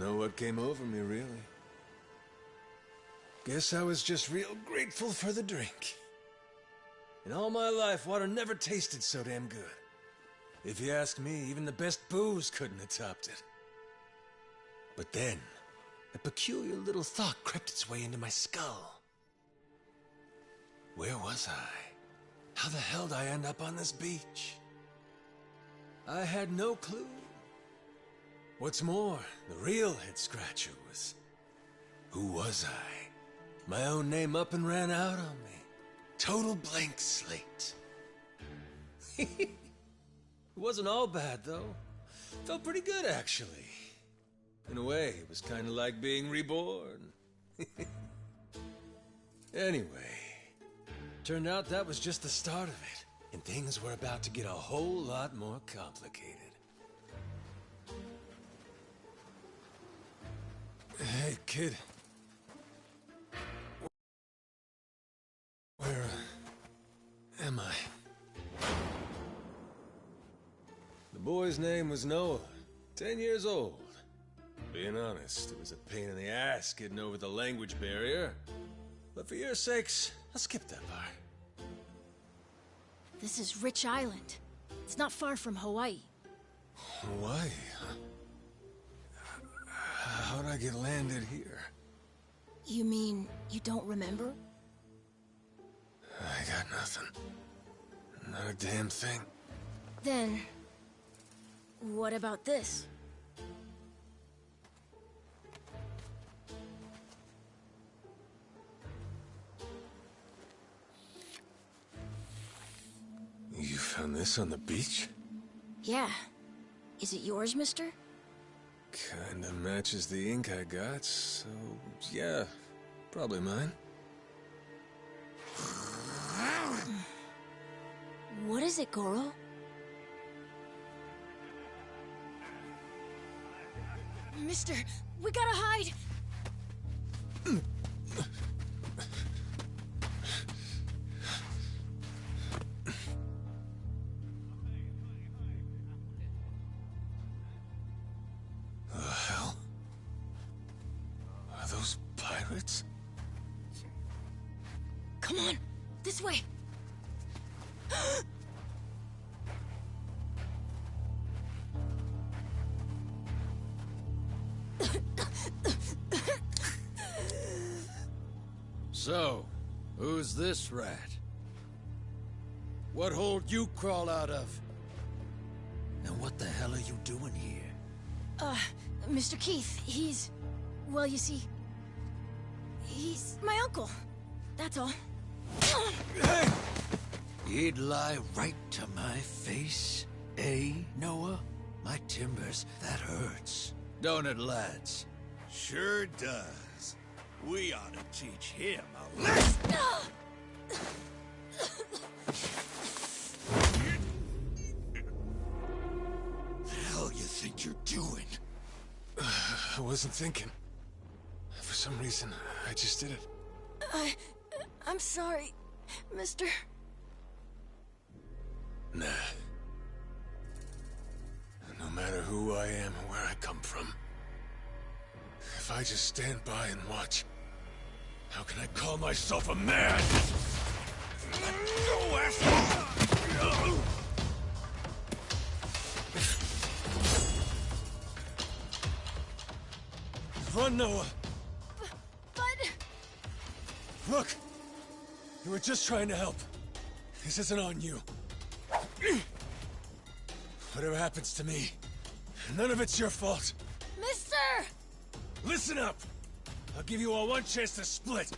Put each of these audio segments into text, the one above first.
know what came over me, really. Guess I was just real grateful for the drink. In all my life, water never tasted so damn good. If you ask me, even the best booze couldn't have topped it. But then, a peculiar little thought crept its way into my skull. Where was I? How the hell did I end up on this beach? I had no clue. What's more, the real head-scratcher was... who was I? My own name up and ran out on me. Total blank slate. It wasn't all bad, though. Felt pretty good, actually. In a way, it was kind of like being reborn. Anyway, turned out that was just the start of it, and things were about to get a whole lot more complicated. Hey, kid. Where am I? The boy's name was Noah, 10 years old. Being honest, it was a pain in the ass getting over the language barrier. But for your sakes, I'll skip that part. This is Rich Island. It's not far from Hawaii. Hawaii, huh? How'd I get landed here? You mean you don't remember? I got nothing. Not a damn thing. Then... what about this? You found this on the beach? Yeah. Is it yours, mister? Kinda matches the ink I got, so yeah, probably mine. What is it, Goro? Mister, we gotta hide! The hell? Are those pirates? Come on, this way! So, who's this rat? What hole you crawl out of? And what the hell are you doing here? Mr. Keith, he's... well, you see... he's my uncle. That's all. Hey! He'd lie right to my face, eh, Noah? My timbers, that hurts. Don't it, lads? Sure does. We ought to teach him a lesson. The hell you think you're doing? I wasn't thinking. For some reason, I just did it. I'm sorry, mister. Nah. No matter who I am or where I come from, if I just stand by and watch, how can I call myself a man? Go, asshole! Run, Noah! But... Look! You were just trying to help. This isn't on you. Whatever happens to me, none of it's your fault. Mister! Listen up! I'll give you all one chance to split.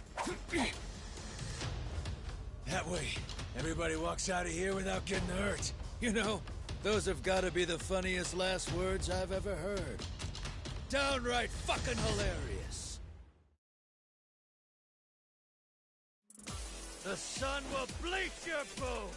That way, everybody walks out of here without getting hurt. You know, those have got to be the funniest last words I've ever heard. Downright fucking hilarious. The sun will bleach your bones.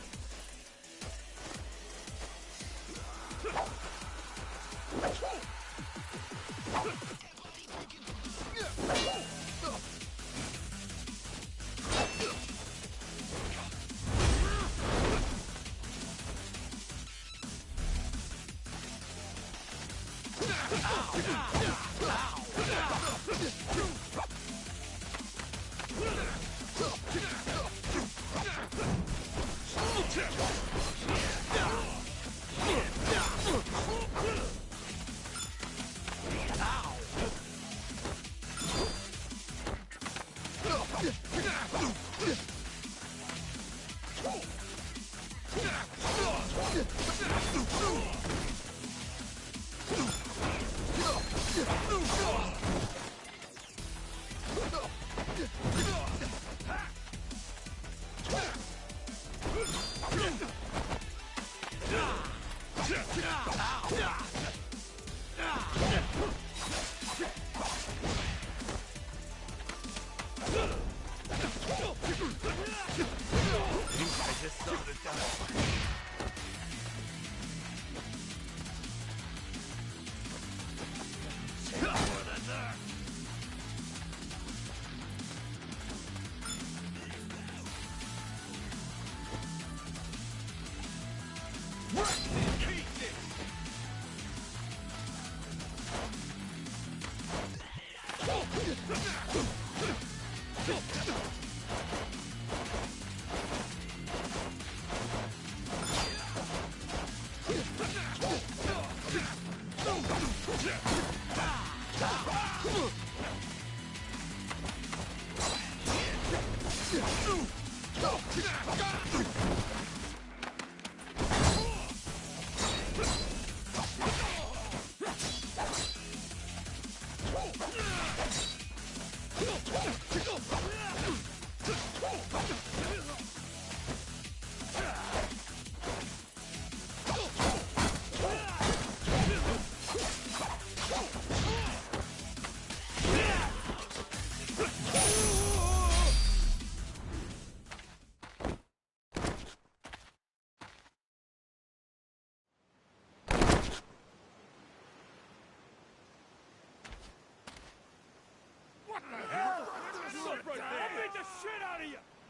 Ow!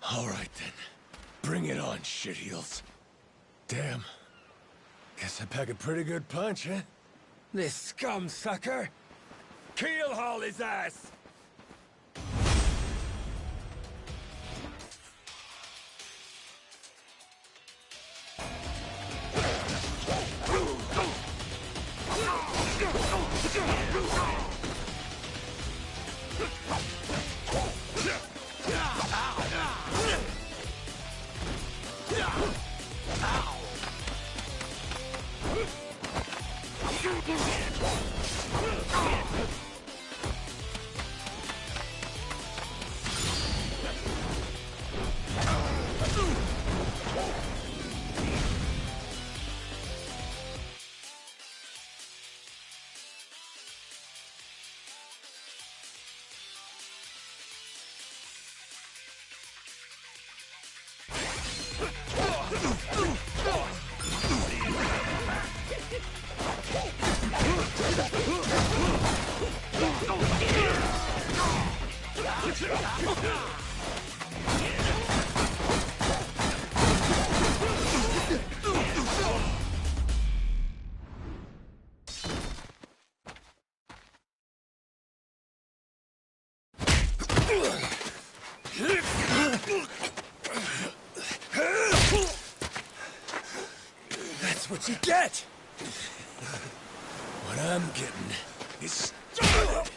All right, then. Bring it on, shitheels. Damn. Guess I pack a pretty good punch, huh? This scum sucker! Keelhaul his ass! That's what you get! What I'm getting is started!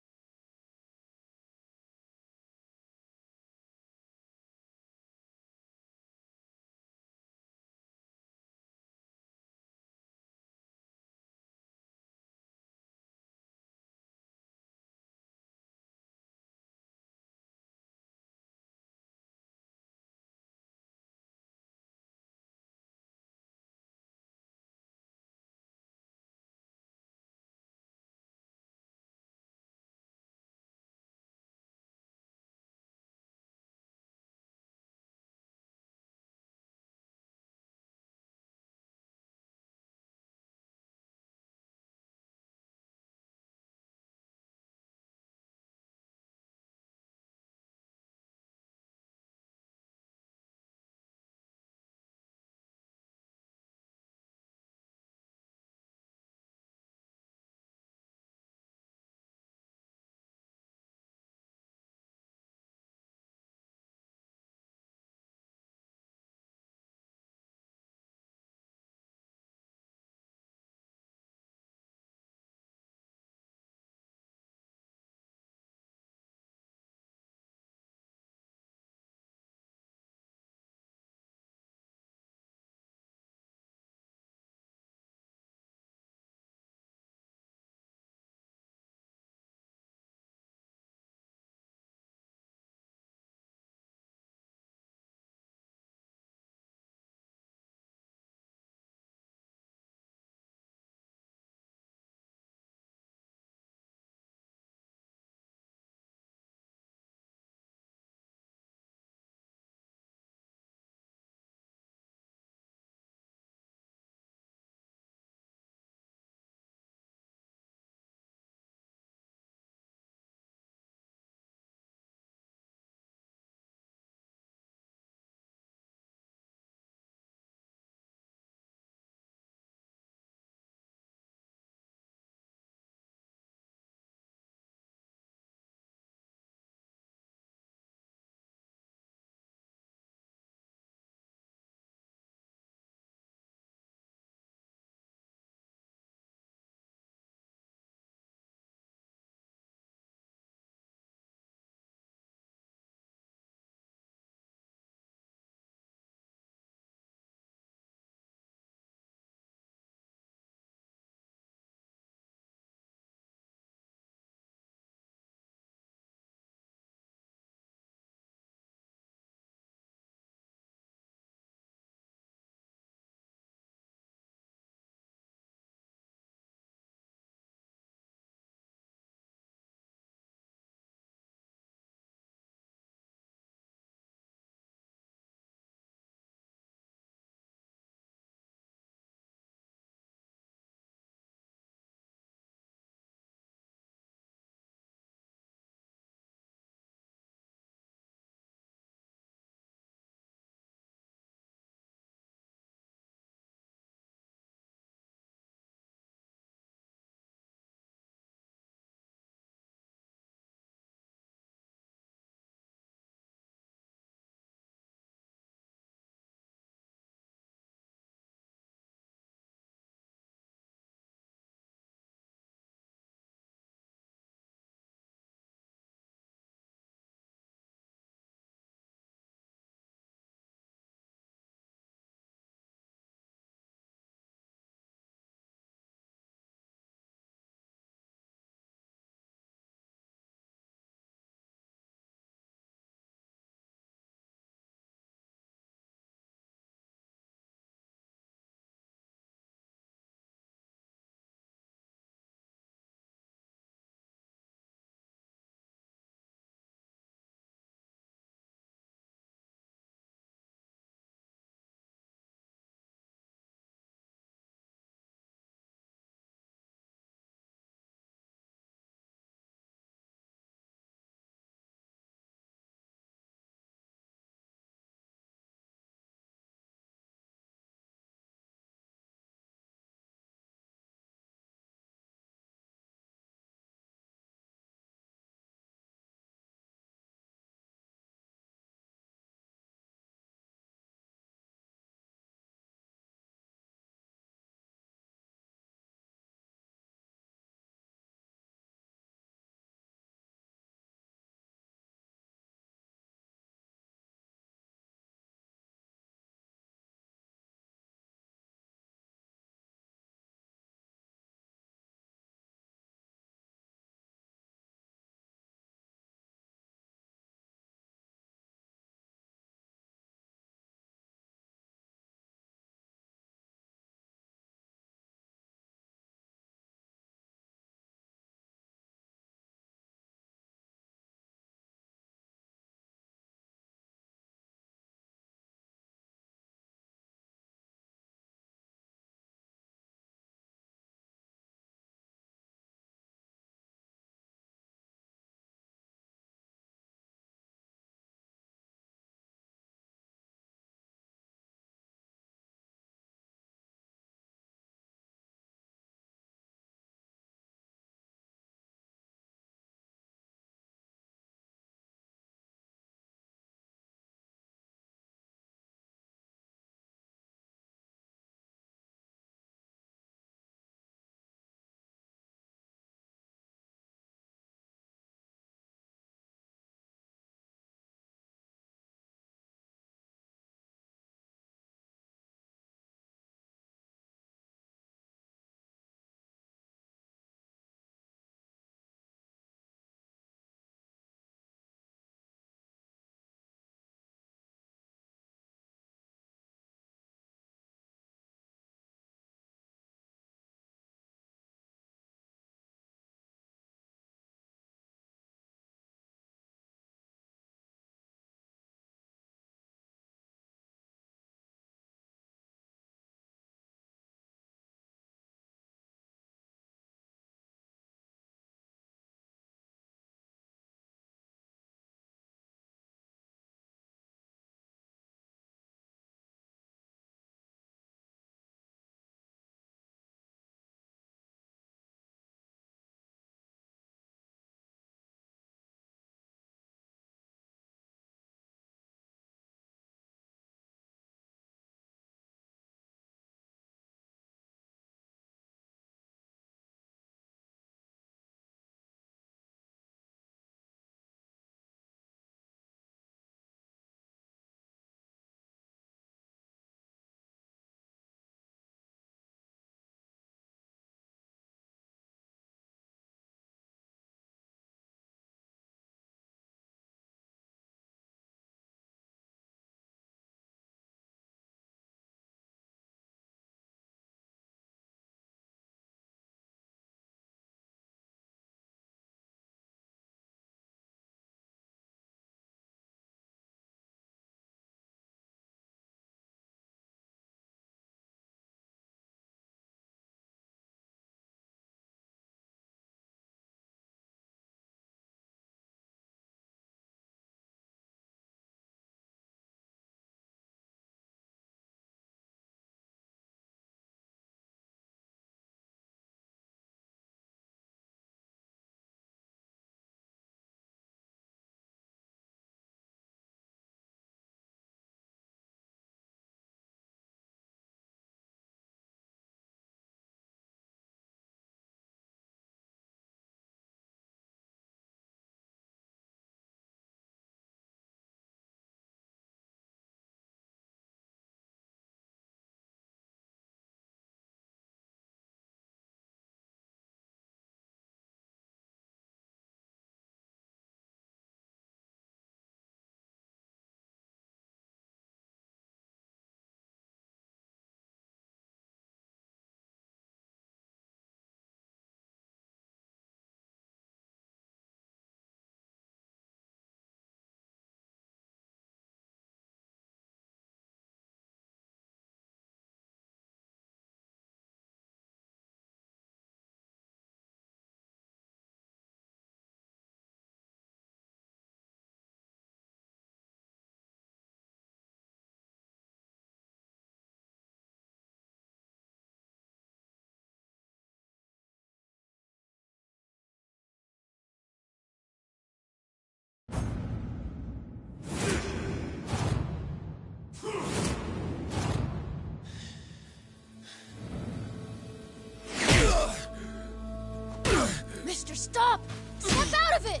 stop! Step out of it!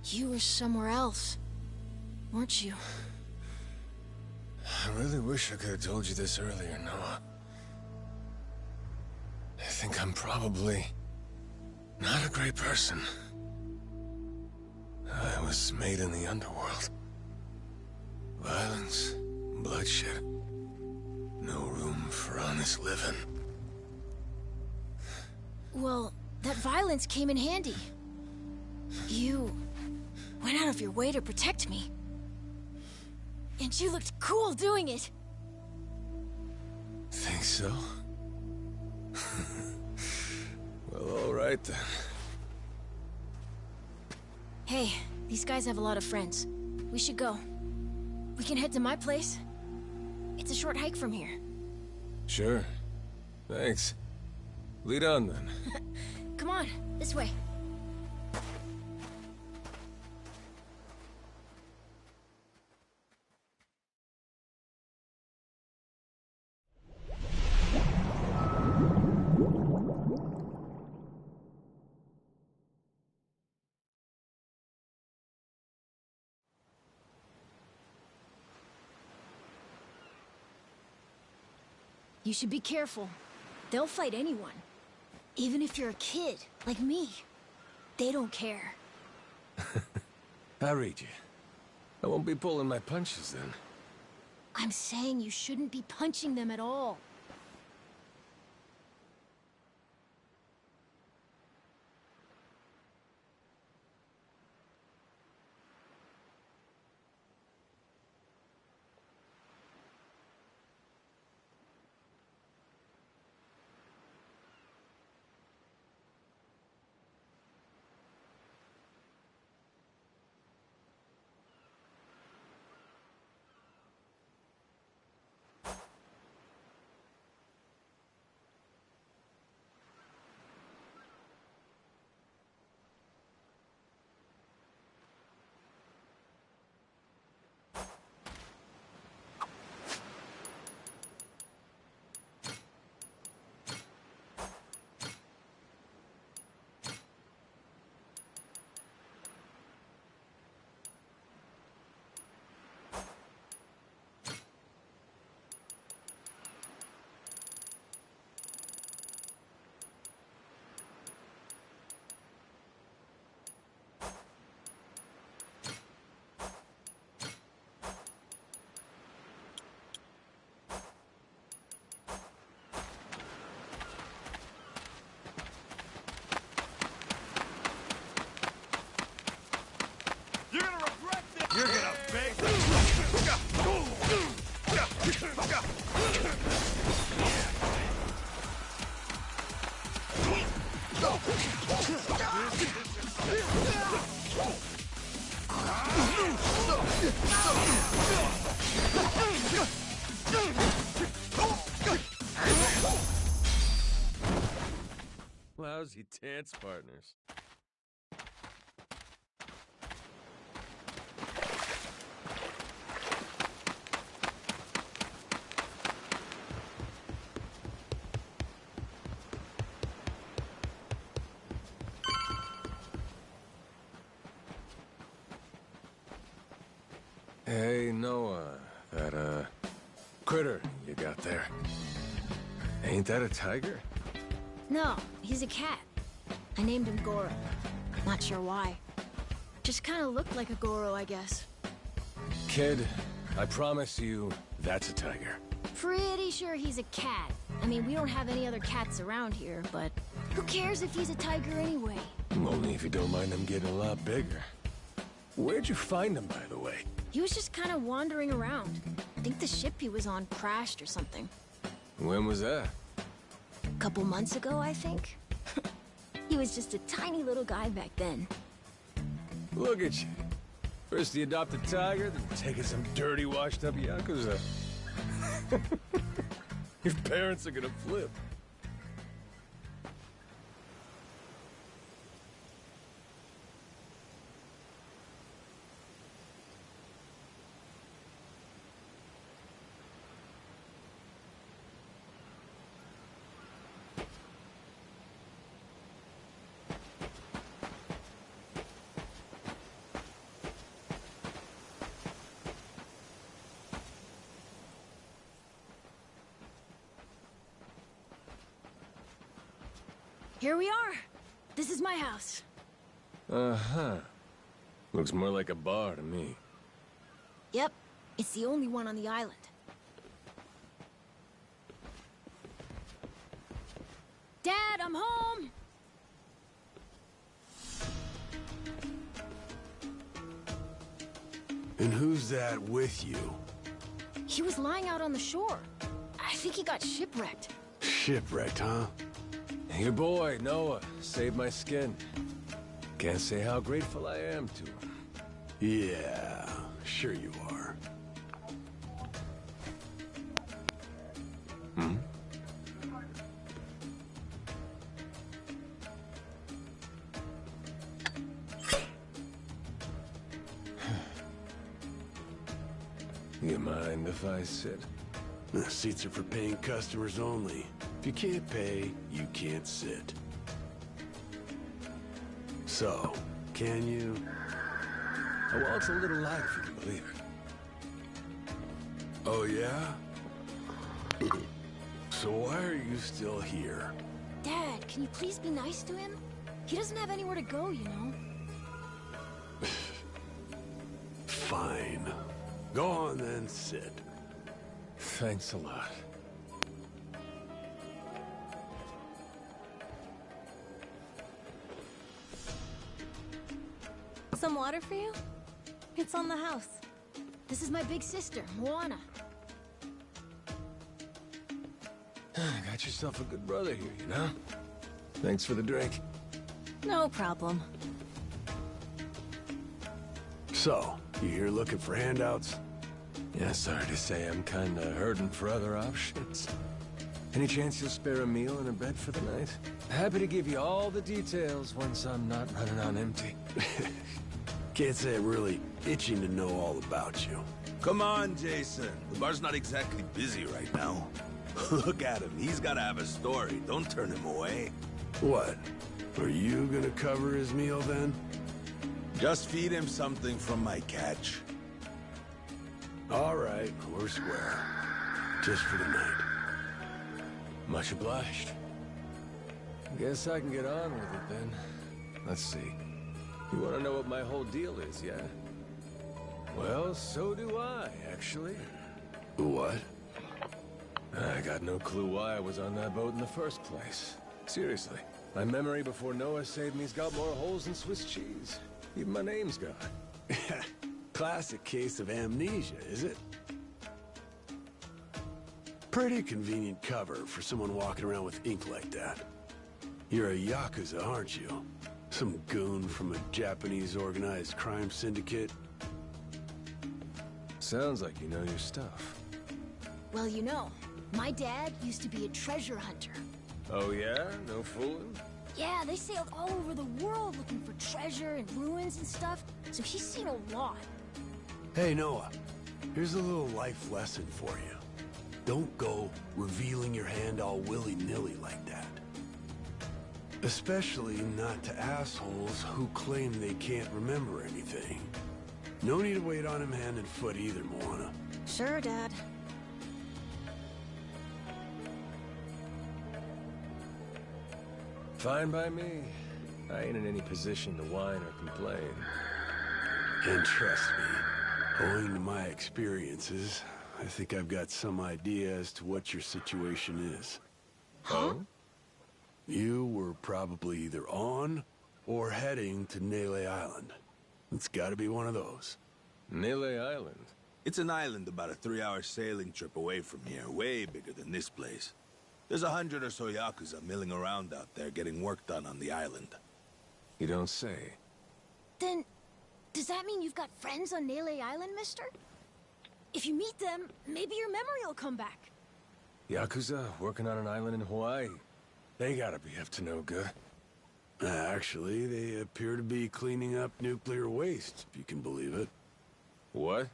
You were somewhere else, weren't you? I really wish I could have told you this earlier, Noah. I think I'm probably not a great person. I was made in the underworld. Violence, bloodshed. No room for honest living. Well, that violence came in handy. You went out of your way to protect me. And you looked cool doing it. Think so? Well, all right then. Hey, these guys have a lot of friends. We should go. We can head to my place. It's a short hike from here. Sure. Thanks. Lead on then. Come on, this way. You should be careful. They'll fight anyone. Even if you're a kid, like me. They don't care. I read you. I won't be pulling my punches then. I'm saying you shouldn't be punching them at all. You're gonna regret this! You're gonna beg Lousy dance partners. Hey, Noah, that, critter you got there. Ain't that a tiger? No, he's a cat. I named him Goro. Not sure why. Just kind of looked like a Goro, I guess. Kid, I promise you, that's a tiger. Pretty sure he's a cat. I mean, we don't have any other cats around here, but who cares if he's a tiger anyway? Only if you don't mind them getting a lot bigger. Where'd you find him, by the way? He was just kind of wandering around. I think the ship he was on crashed or something. When was that? A couple months ago, I think. He was just a tiny little guy back then. Look at you. First the adopted tiger, then taking some dirty, washed-up Yakuza. Your parents are gonna flip. Here we are. This is my house. Uh-huh. Looks more like a bar to me. Yep, it's the only one on the island. Dad, I'm home! And who's that with you? He was lying out on the shore. I think he got shipwrecked. Shipwrecked, huh? Your boy, Noah, saved my skin. Can't say how grateful I am to him. Yeah, sure you are. Hmm? You mind if I sit? The seats are for paying customers only. If you can't pay, you can't sit. So, can you? I waltz a little light if you can believe it. Oh, yeah? So why are you still here? Dad, can you please be nice to him? He doesn't have anywhere to go, you know. Fine. Go on then, sit. Thanks a lot. Some water for you? It's on the house. This is my big sister, Moana. Got yourself a good brother here, you know? Thanks for the drink. No problem. So, you here looking for handouts? Yeah, sorry to say I'm kinda hurting for other options. Any chance you'll spare a meal and a bed for the night? Happy to give you all the details once I'm not running on empty. Can't say I'm really itching to know all about you. Come on, Jason. The bar's not exactly busy right now. Look at him. He's gotta have a story. Don't turn him away. What? Are you gonna cover his meal then? Just feed him something from my catch. All right, we're square. Just for the night. Much obliged. Guess I can get on with it then. Let's see. You want to know what my whole deal is, yeah? Well, so do I, actually. What? I got no clue why I was on that boat in the first place. Seriously. My memory before Noah saved me's got more holes than Swiss cheese. Even my name's gone. Classic case of amnesia, is it? Pretty convenient cover for someone walking around with ink like that. You're a Yakuza, aren't you? Some goon from a Japanese organized crime syndicate? Sounds like you know your stuff. Well, you know, my dad used to be a treasure hunter. Oh yeah? No fooling? Yeah, they sailed all over the world looking for treasure and ruins and stuff, so he's seen a lot. Hey, Noah. Here's a little life lesson for you. Don't go revealing your hand all willy-nilly like that. Especially not to assholes who claim they can't remember anything. No need to wait on him hand and foot either, Moana. Sure, Dad. Fine by me. I ain't in any position to whine or complain. And trust me, owing to my experiences, I think I've got some idea as to what your situation is. Huh? You were probably either on or heading to Nele Island. It's gotta be one of those. Nele Island? It's an island about a 3-hour sailing trip away from here, way bigger than this place. There's 100 or so Yakuza milling around out there getting work done on the island. You don't say. Then, does that mean you've got friends on Nele Island, mister? If you meet them, maybe your memory will come back. Yakuza working on an island in Hawaii. They gotta be up to no good. Actually, they appear to be cleaning up nuclear waste, if you can believe it. What?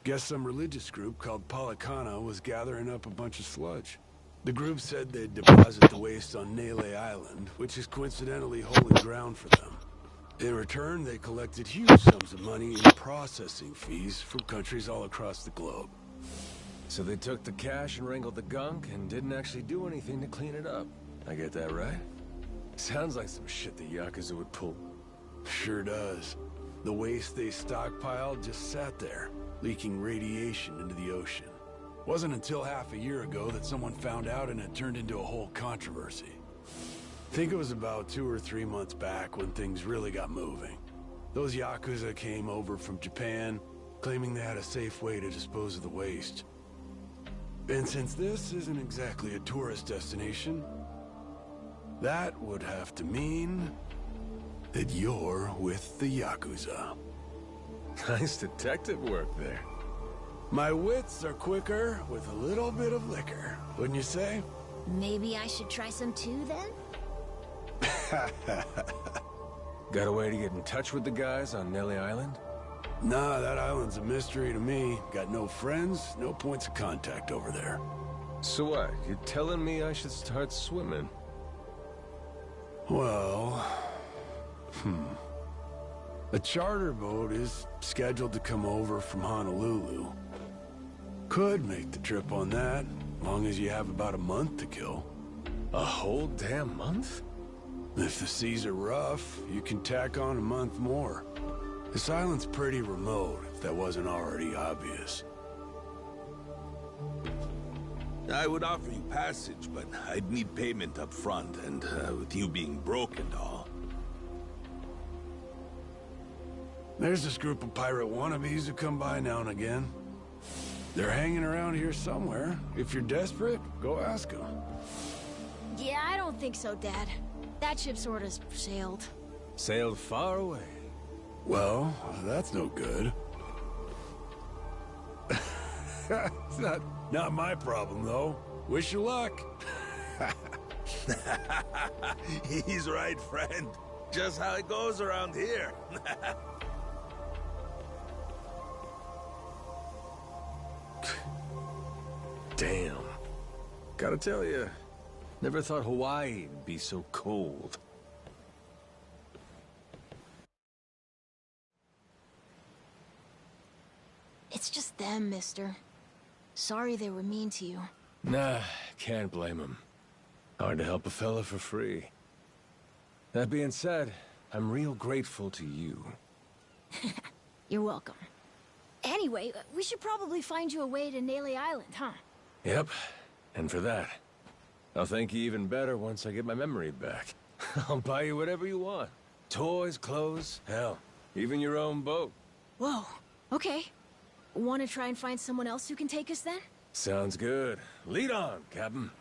Guess some religious group called Policana was gathering up a bunch of sludge. The group said they'd deposit the waste on Nele Island, which is coincidentally holy ground for them. In return, they collected huge sums of money in processing fees from countries all across the globe. So they took the cash and wrangled the gunk and didn't actually do anything to clean it up. I get that right? Sounds like some shit the Yakuza would pull. Sure does. The waste they stockpiled just sat there, leaking radiation into the ocean. Wasn't until half a year ago that someone found out and it turned into a whole controversy. I think it was about 2 or 3 months back when things really got moving. Those Yakuza came over from Japan, claiming they had a safe way to dispose of the waste. And since this isn't exactly a tourist destination, that would have to mean that you're with the Yakuza. Nice detective work there. My wits are quicker with a little bit of liquor, wouldn't you say? Maybe I should try some too, then? Got a way to get in touch with the guys on Nelly Island? Nah, that island's a mystery to me. Got no friends, no points of contact over there. So what? You're telling me I should start swimming? Well... A charter boat is scheduled to come over from Honolulu. Could make the trip on that, long as you have about a month to kill. A whole damn month? If the seas are rough, you can tack on a month more. This island's pretty remote, if that wasn't already obvious. I would offer you passage, but I'd need payment up front, and with you being broke and all. There's this group of pirate wannabes who come by now and again. They're hanging around here somewhere. If you're desperate, go ask them. Yeah, I don't think so, Dad. That ship sort of sailed. Sailed far away. Well, that's no good. It's not my problem, though. Wish you luck. He's right, friend. Just how it goes around here. Damn. Gotta tell you, never thought Hawaii'd be so cold. It's just them, mister. Sorry they were mean to you. Nah, can't blame him. Hard to help a fella for free. That being said, I'm real grateful to you. You're welcome. Anyway, we should probably find you a way to Nele Island, huh? Yep, and for that, I'll thank you even better once I get my memory back. I'll buy you whatever you want. Toys, clothes, hell, even your own boat. Whoa, okay. Want to try and find someone else who can take us then? Sounds good. Lead on, Captain.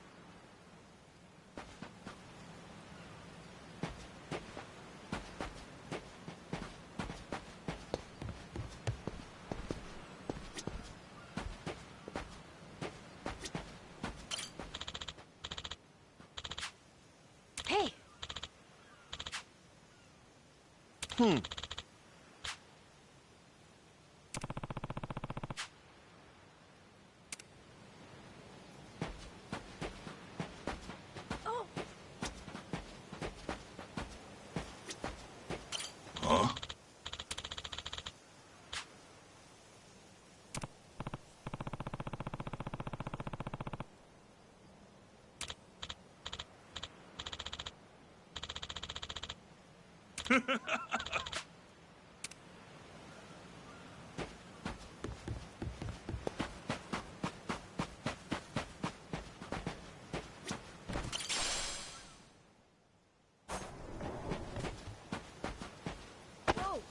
Hey! Oh! Huh? Whoa!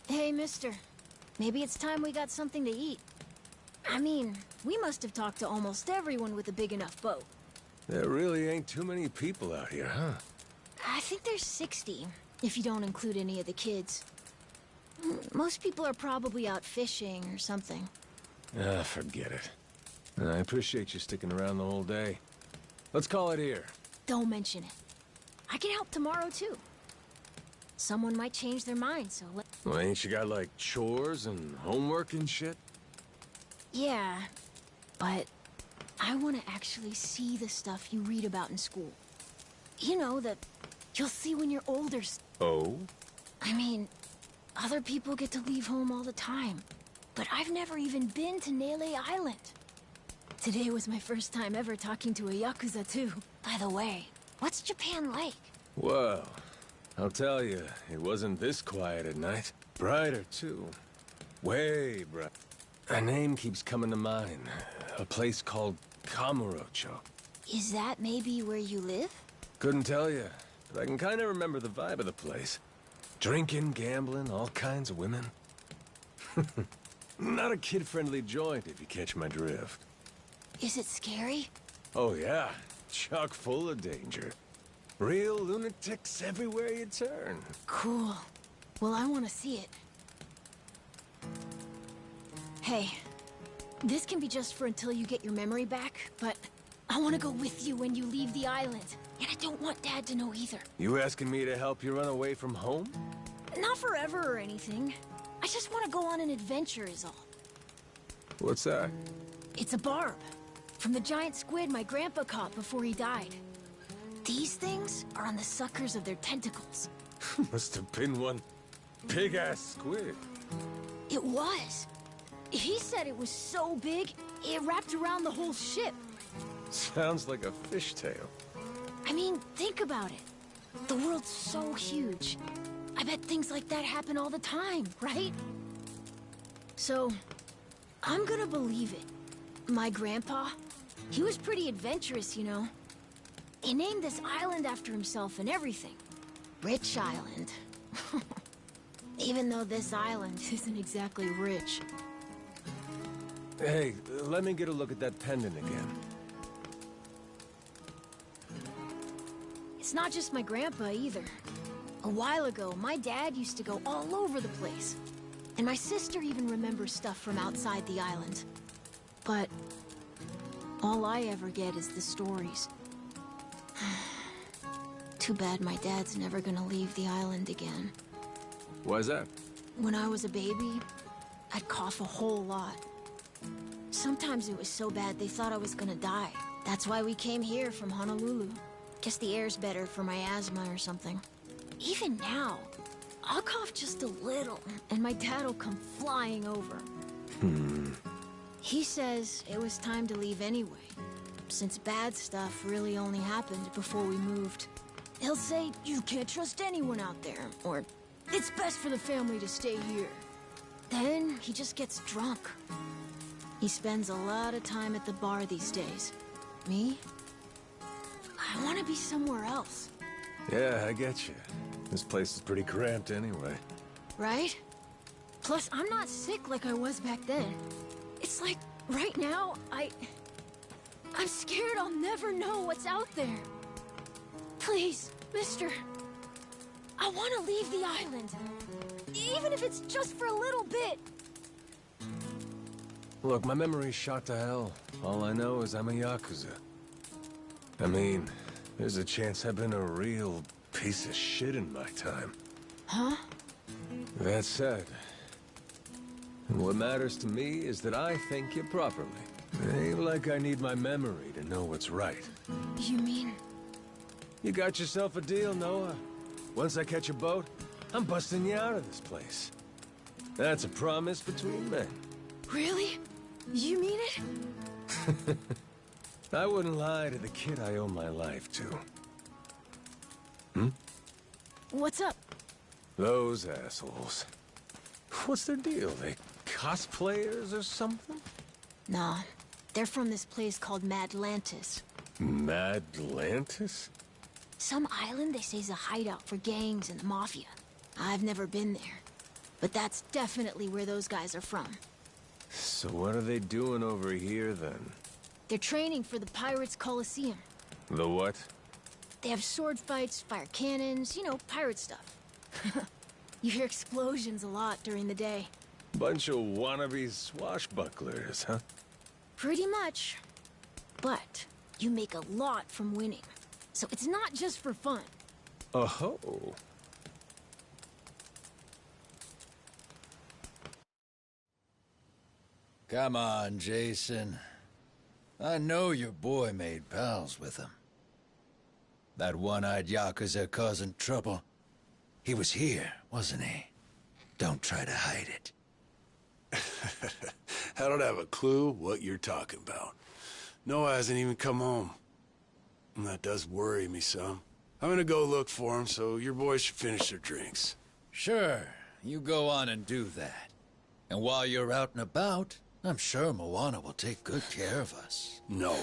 Hey, mister. Maybe it's time we got something to eat. I mean, we must have talked to almost everyone with a big enough boat. There really ain't too many people out here, huh? I think there's 60, if you don't include any of the kids. Most people are probably out fishing or something. Ah, forget it. I appreciate you sticking around the whole day. Let's call it here. Don't mention it. I can help tomorrow, too. Someone might change their mind, so let... Well, ain't you got, like, chores and homework and shit? Yeah, but I want to actually see the stuff you read about in school. You know, that you'll see when you're older. Oh? I mean, other people get to leave home all the time, but I've never even been to Nele Island. Today was my first time ever talking to a Yakuza, too. By the way, what's Japan like? Well, I'll tell you, it wasn't this quiet at night. Brighter, too. Way bright. A name keeps coming to mind. A place called Kamurocho. Is that maybe where you live? Couldn't tell you, but I can kind of remember the vibe of the place. Drinking, gambling, all kinds of women. Not a kid-friendly joint, if you catch my drift. Is it scary? Oh yeah, chock full of danger. Real lunatics everywhere you turn. Cool. Well, I want to see it. Hey, this can be just for until you get your memory back, but I want to go with you when you leave the island. And I don't want Dad to know either. You asking me to help you run away from home? Not forever or anything. I just want to go on an adventure is all. What's that? It's a barb. From the giant squid my grandpa caught before he died. These things are on the suckers of their tentacles. Must have been one big-ass squid. It was. He said it was so big, it wrapped around the whole ship. Sounds like a fishtail. I mean, think about it. The world's so huge. I bet things like that happen all the time, right? So, I'm gonna believe it. My grandpa, he was pretty adventurous, you know. He named this island after himself and everything. Rich Island. Even though this island isn't exactly rich. Hey, let me get a look at that pendant again. It's not just my grandpa either. A while ago, my dad used to go all over the place. And my sister even remembers stuff from outside the island. But all I ever get is the stories. Too bad my dad's never gonna leave the island again. Why's that? When I was a baby, I'd cough a whole lot. Sometimes it was so bad they thought I was gonna die. That's why we came here from Honolulu. Guess the air's better for my asthma or something. Even now, I'll cough just a little, and my dad'll come flying over. He says it was time to leave anyway, since bad stuff really only happened before we moved. He'll say, you can't trust anyone out there, or it's best for the family to stay here. Then he just gets drunk. He spends a lot of time at the bar these days. Me? I want to be somewhere else. Yeah, I get you. This place is pretty cramped anyway. Right? Plus, I'm not sick like I was back then. It's like, right now, I'm scared I'll never know what's out there. Please, mister. I want to leave the island. Even if it's just for a little bit. Look, my memory's shot to hell. All I know is I'm a Yakuza. I mean, there's a chance I've been a real piece of shit in my time. Huh? That said, what matters to me is that I think you properly. It ain't like I need my memory to know what's right. You mean? You got yourself a deal, Noah. Once I catch a boat, I'm busting you out of this place. That's a promise between men. Really? You mean it? I wouldn't lie to the kid I owe my life to. Hmm? What's up? Those assholes. What's their deal? They cosplayers or something? Nah. They're from this place called Madlantis. Madlantis? Some island they say's a hideout for gangs and the mafia. I've never been there. But that's definitely where those guys are from. So what are they doing over here, then? They're training for the Pirates Coliseum. The what? They have sword fights, fire cannons, you know, pirate stuff. You hear explosions a lot during the day. Bunch of wannabe swashbucklers, huh? Pretty much. But you make a lot from winning. So it's not just for fun. Oh. Come on, Jason. I know your boy made pals with him. That one-eyed Yakuza causing trouble. He was here, wasn't he? Don't try to hide it. I don't have a clue what you're talking about. Noah hasn't even come home. And that does worry me some. I'm gonna go look for him, so your boys should finish their drinks. Sure, you go on and do that. And while you're out and about, I'm sure Moana will take good care of us. No.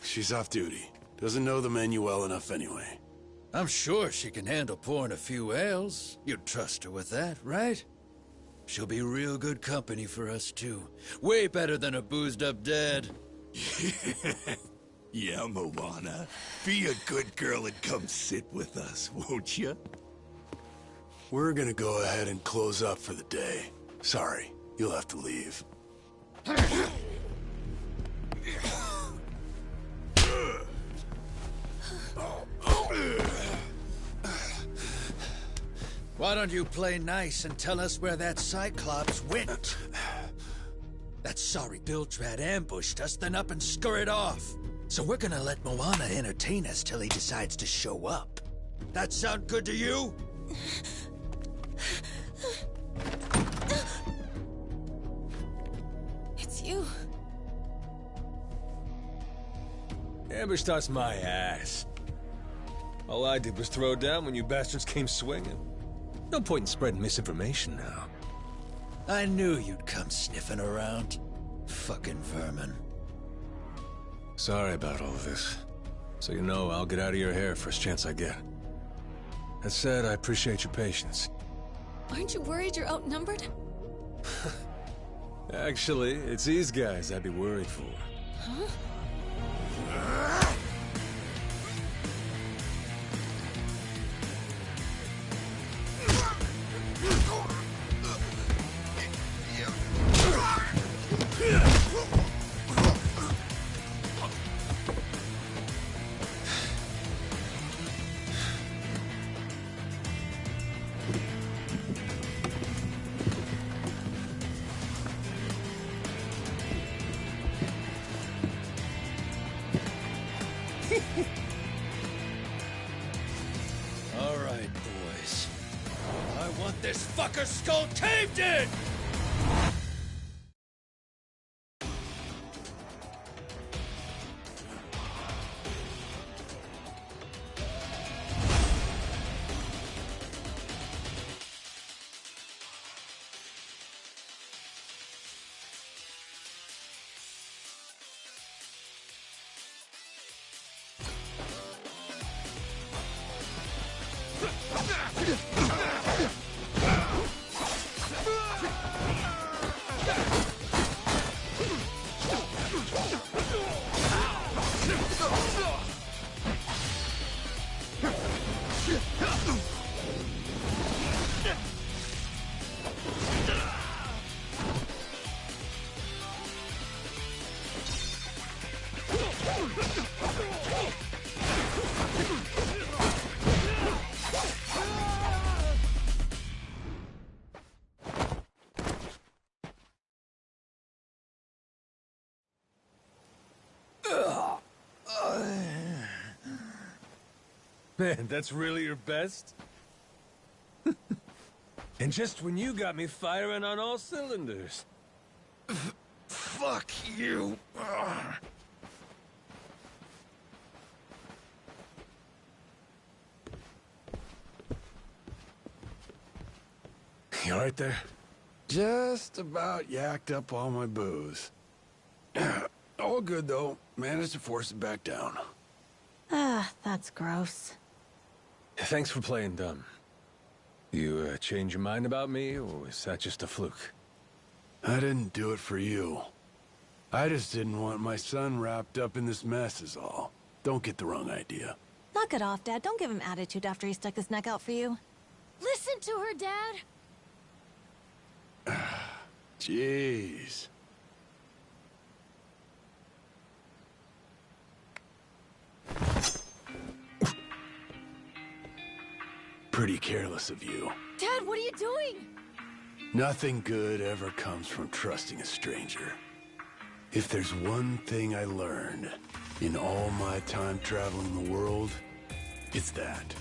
She's off duty. Doesn't know the menu well enough anyway. I'm sure she can handle pouring a few ales. You'd trust her with that, right? She'll be real good company for us, too. Way better than a boozed-up dad. Yeah, Moana. Be a good girl and come sit with us, won't you? We're gonna go ahead and close up for the day. Sorry, you'll have to leave. Why don't you play nice and tell us where that Cyclops went? That sorry Biltrat ambushed us, then up and scurried off. So we're gonna let Moana entertain us till he decides to show up. That sound good to you? It's you. Ambushed us my ass. All I did was throw down when you bastards came swinging. No point in spreading misinformation now. I knew you'd come sniffing around. Fucking vermin. Sorry about all of this. So you know, I'll get out of your hair first chance I get. That said, I appreciate your patience. Aren't you worried you're outnumbered? Actually, it's these guys I'd be worried for. Huh? All right, boys. I want this fucker skull caved in! Man, that's really your best? And just when you got me firing on all cylinders. Fuck you! You alright there? Just about yacked up all my booze. All good, though. Managed to force it back down. Ah, that's gross. Thanks for playing dumb. You change your mind about me, or is that just a fluke? I didn't do it for you. I just didn't want my son wrapped up in this mess is all. Don't get the wrong idea. Knock it off, Dad. Don't give him attitude after he stuck his neck out for you. Listen to her, Dad. Jeez. Pretty careless of you. Dad, what are you doing? Nothing good ever comes from trusting a stranger. If there's one thing I learned in all my time traveling the world, it's that.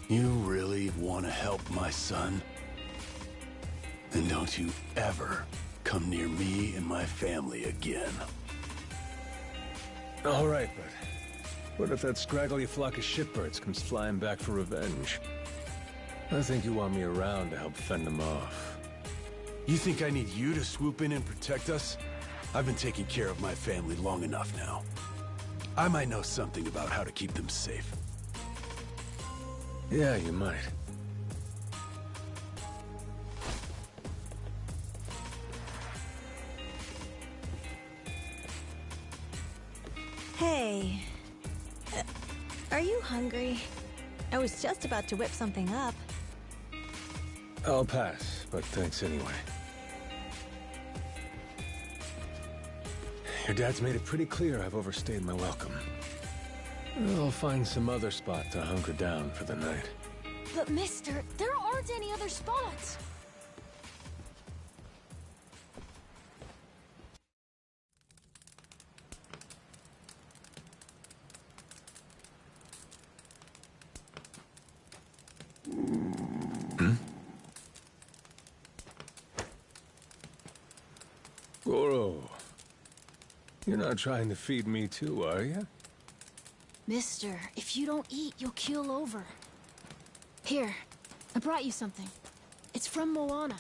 You really want to help my son? Then don't you ever come near me and my family again. All right, but what if that scraggly flock of shitbirds comes flying back for revenge? I think you want me around to help fend them off. You think I need you to swoop in and protect us? I've been taking care of my family long enough now. I might know something about how to keep them safe. Yeah, you might. Hey. Are you hungry? I was just about to whip something up. I'll pass, but thanks anyway. Your dad's made it pretty clear I've overstayed my welcome. I'll find some other spot to hunker down for the night. But mister, there aren't any other spots. Goro, you're not trying to feed me too, are you? Mister, if you don't eat, you'll keel over. Here, I brought you something. It's from Moana.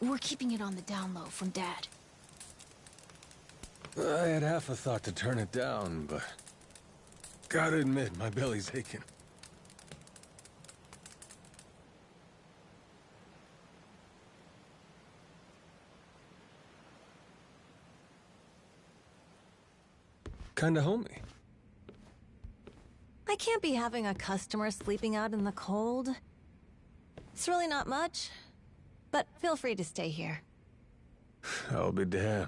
We're keeping it on the down low from Dad. I had half a thought to turn it down, but gotta admit, my belly's aching. Kinda homey. I can't be having a customer sleeping out in the cold. It's really not much, but feel free to stay here. I'll be damned.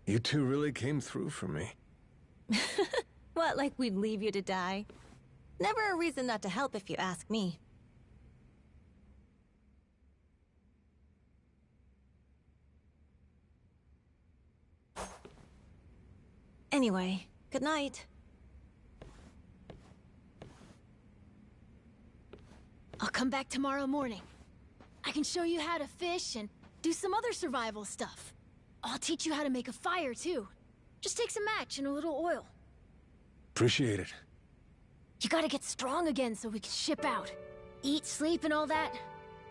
You two really came through for me. What, like we'd leave you to die? Never a reason not to help if you ask me. Anyway, good night. I'll come back tomorrow morning. I can show you how to fish and do some other survival stuff. I'll teach you how to make a fire, too. Just takes a match and a little oil. Appreciate it. You gotta get strong again so we can ship out. Eat, sleep, and all that.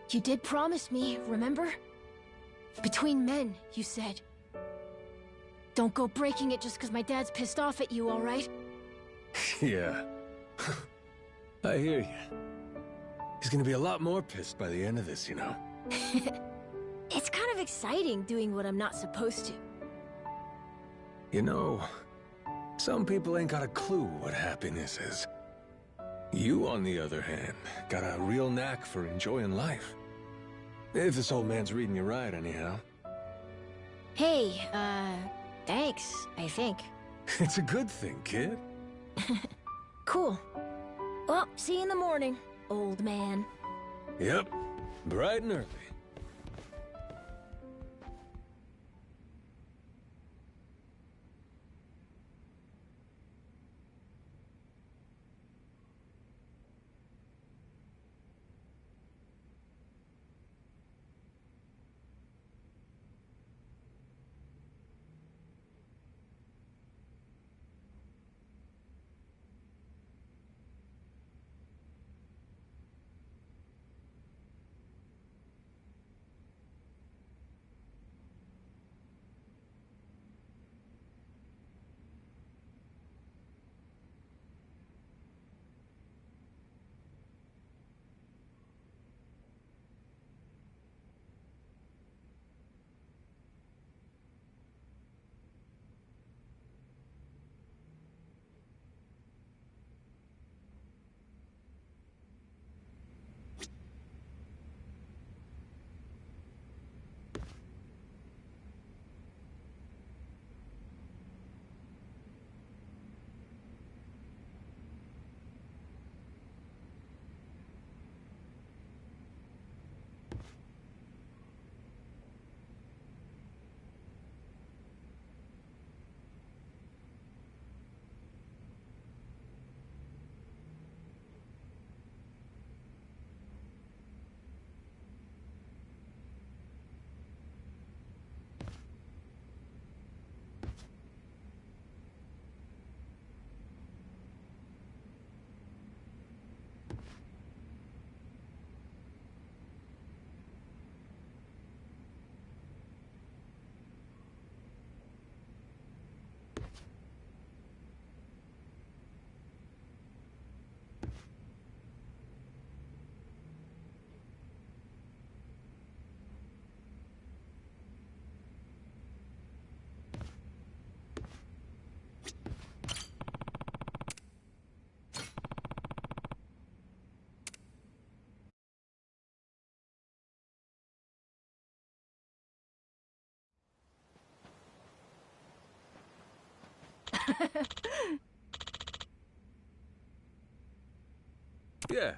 You did promise me, remember? Between men, you said. Don't go breaking it just because my dad's pissed off at you, all right? Yeah. I hear you. He's gonna be a lot more pissed by the end of this, you know. It's kind of exciting doing what I'm not supposed to. You know, some people ain't got a clue what happiness is. You, on the other hand, got a real knack for enjoying life. If this old man's reading you right, anyhow. Hey, thanks, I think. It's a good thing, kid. Cool. Well, see you in the morning, old man. Yep, bright and early. Yeah.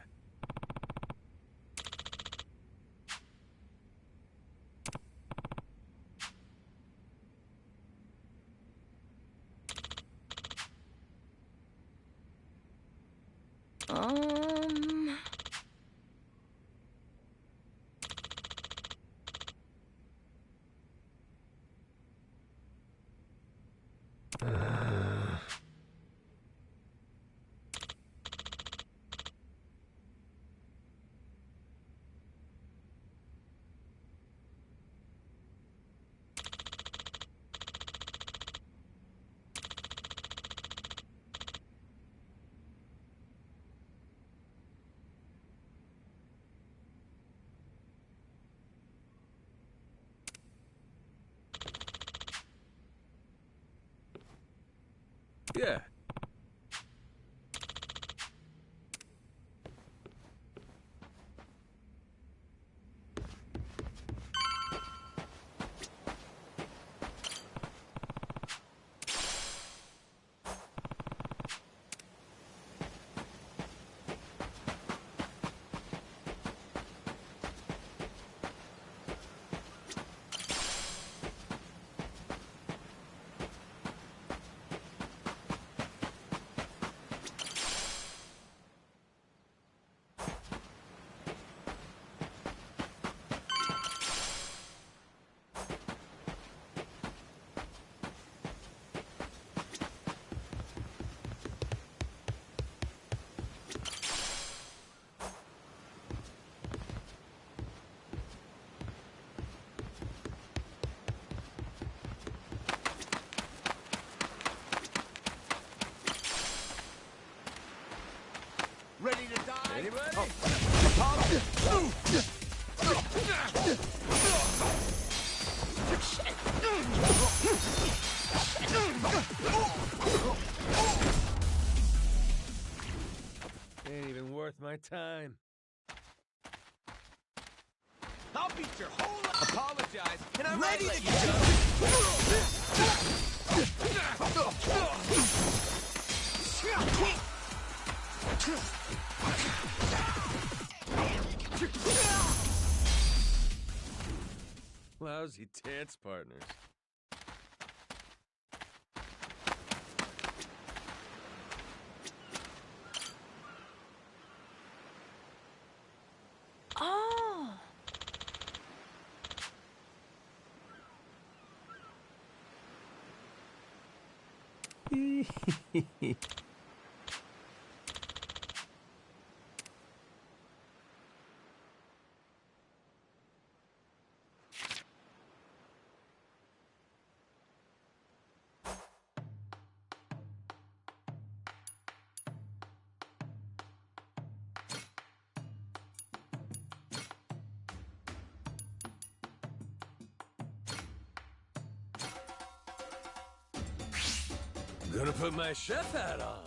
Um... Yeah. Ready to die? Anybody? Ain't even worth my time. I'll beat your whole life. Apologize, and I'm Ready ready to to Lousy dance partners. Oh. Gonna put my chef hat on.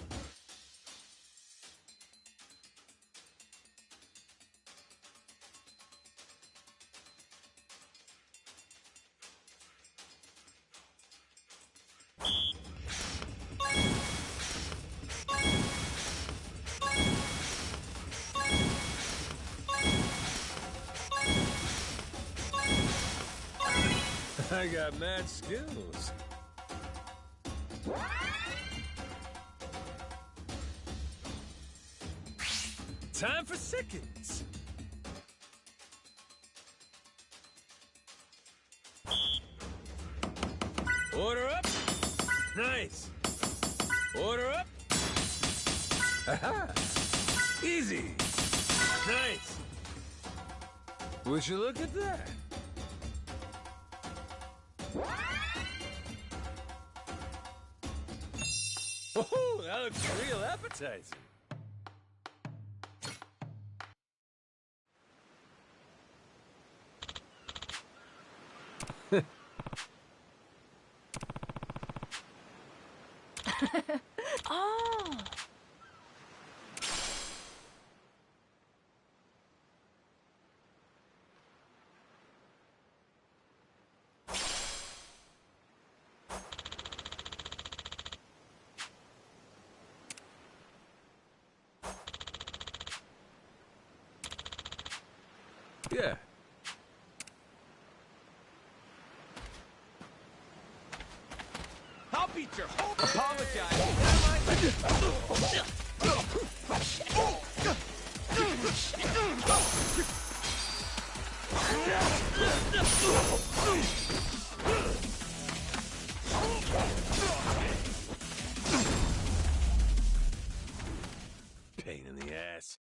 I got mad skills. Time for seconds. Order up. Nice. Order up. Aha. Easy. Nice. Would you look at that? Oh, that looks real appetizing. Oh. Yeah. I'll beat your whole... Apologize. Pain in the ass.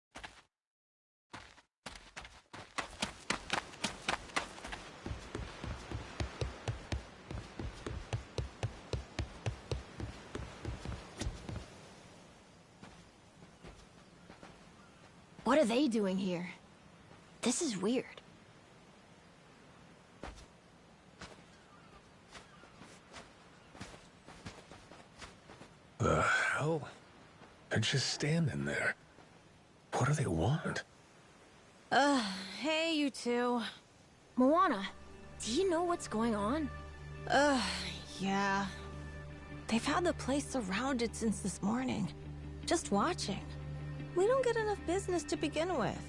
What are they doing here? This is weird. The hell? They're just standing there. What do they want? Hey, you two. Moana, do you know what's going on? Yeah. They've had the place surrounded since this morning. Just watching. We don't get enough business to begin with.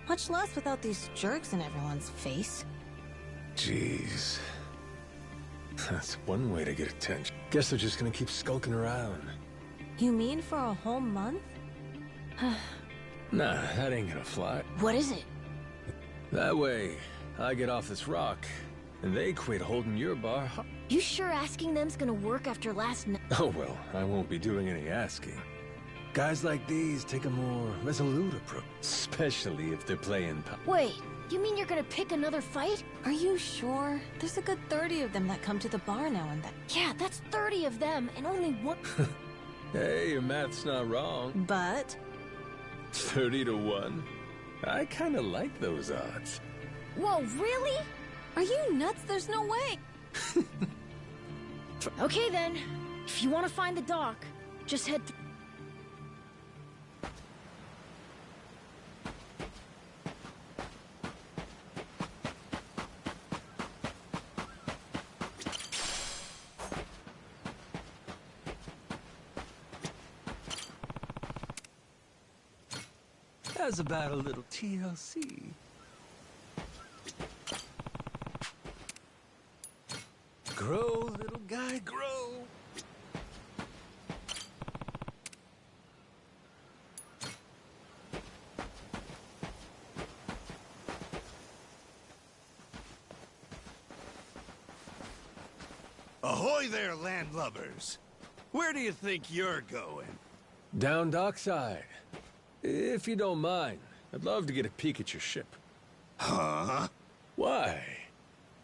Much less without these jerks in everyone's face. Jeez. That's one way to get attention. Guess they're just gonna keep skulking around. You mean for a whole month? Nah, that ain't gonna fly. What is it? That way, I get off this rock, and they quit holding your bar. You sure asking them's gonna work after last night? Oh well, I won't be doing any asking. Guys like these take a more resolute approach, especially if they're playing Wait, you mean you're gonna pick another fight? Are you sure? There's a good 30 of them that come to the bar now and then. Yeah, that's 30 of them, and only one... Hey, your math's not wrong. But 30 to 1? I kinda like those odds. Whoa, really? are you nuts? There's no way. Okay then, if you want to find the dock, just head How's about a little TLC? Grow, little guy, grow. Ahoy there, landlubbers! Where do you think you're going? Down dockside. If you don't mind, I'd love to get a peek at your ship. Huh? Why?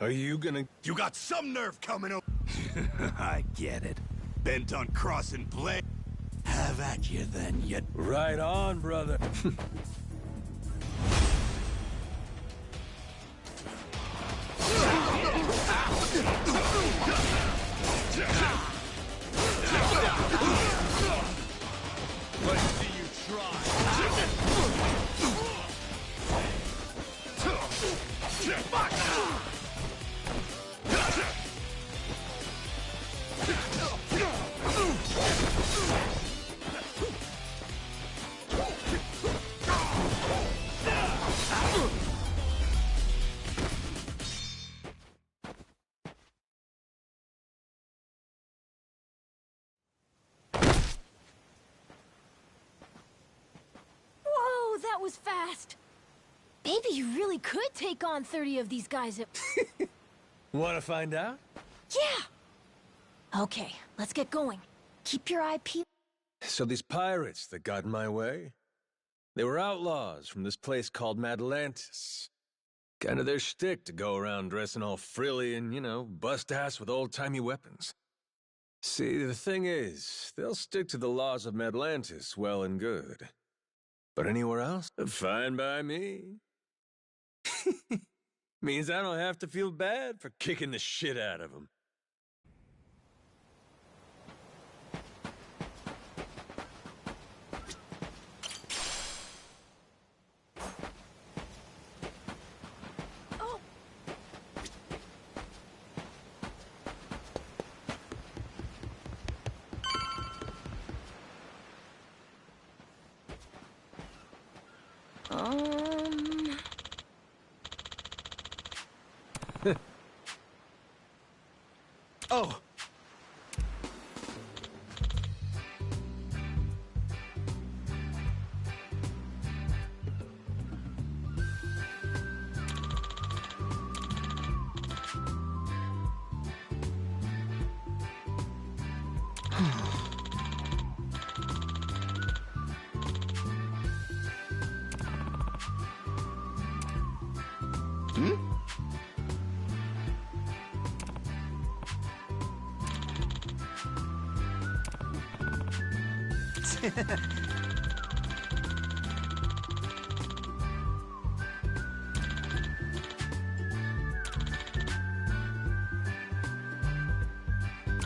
Are you gonna... You got some nerve coming over. I get it. Bent on crossing blade. Have at you then, you... Right on, brother. Let's see you Whoa, that was fast! Maybe you really could take on 30 of these guys at... Wanna find out? Yeah! Okay, let's get going. Keep your eye peeled. So these pirates that got in my way, they were outlaws from this place called Madlantis. Kind of their shtick to go around dressing all frilly and, you know, bust ass with old-timey weapons. See, the thing is, they'll stick to the laws of Madlantis well and good. But anywhere else, fine by me. Means I don't have to feel bad for kicking the shit out of them. Oh!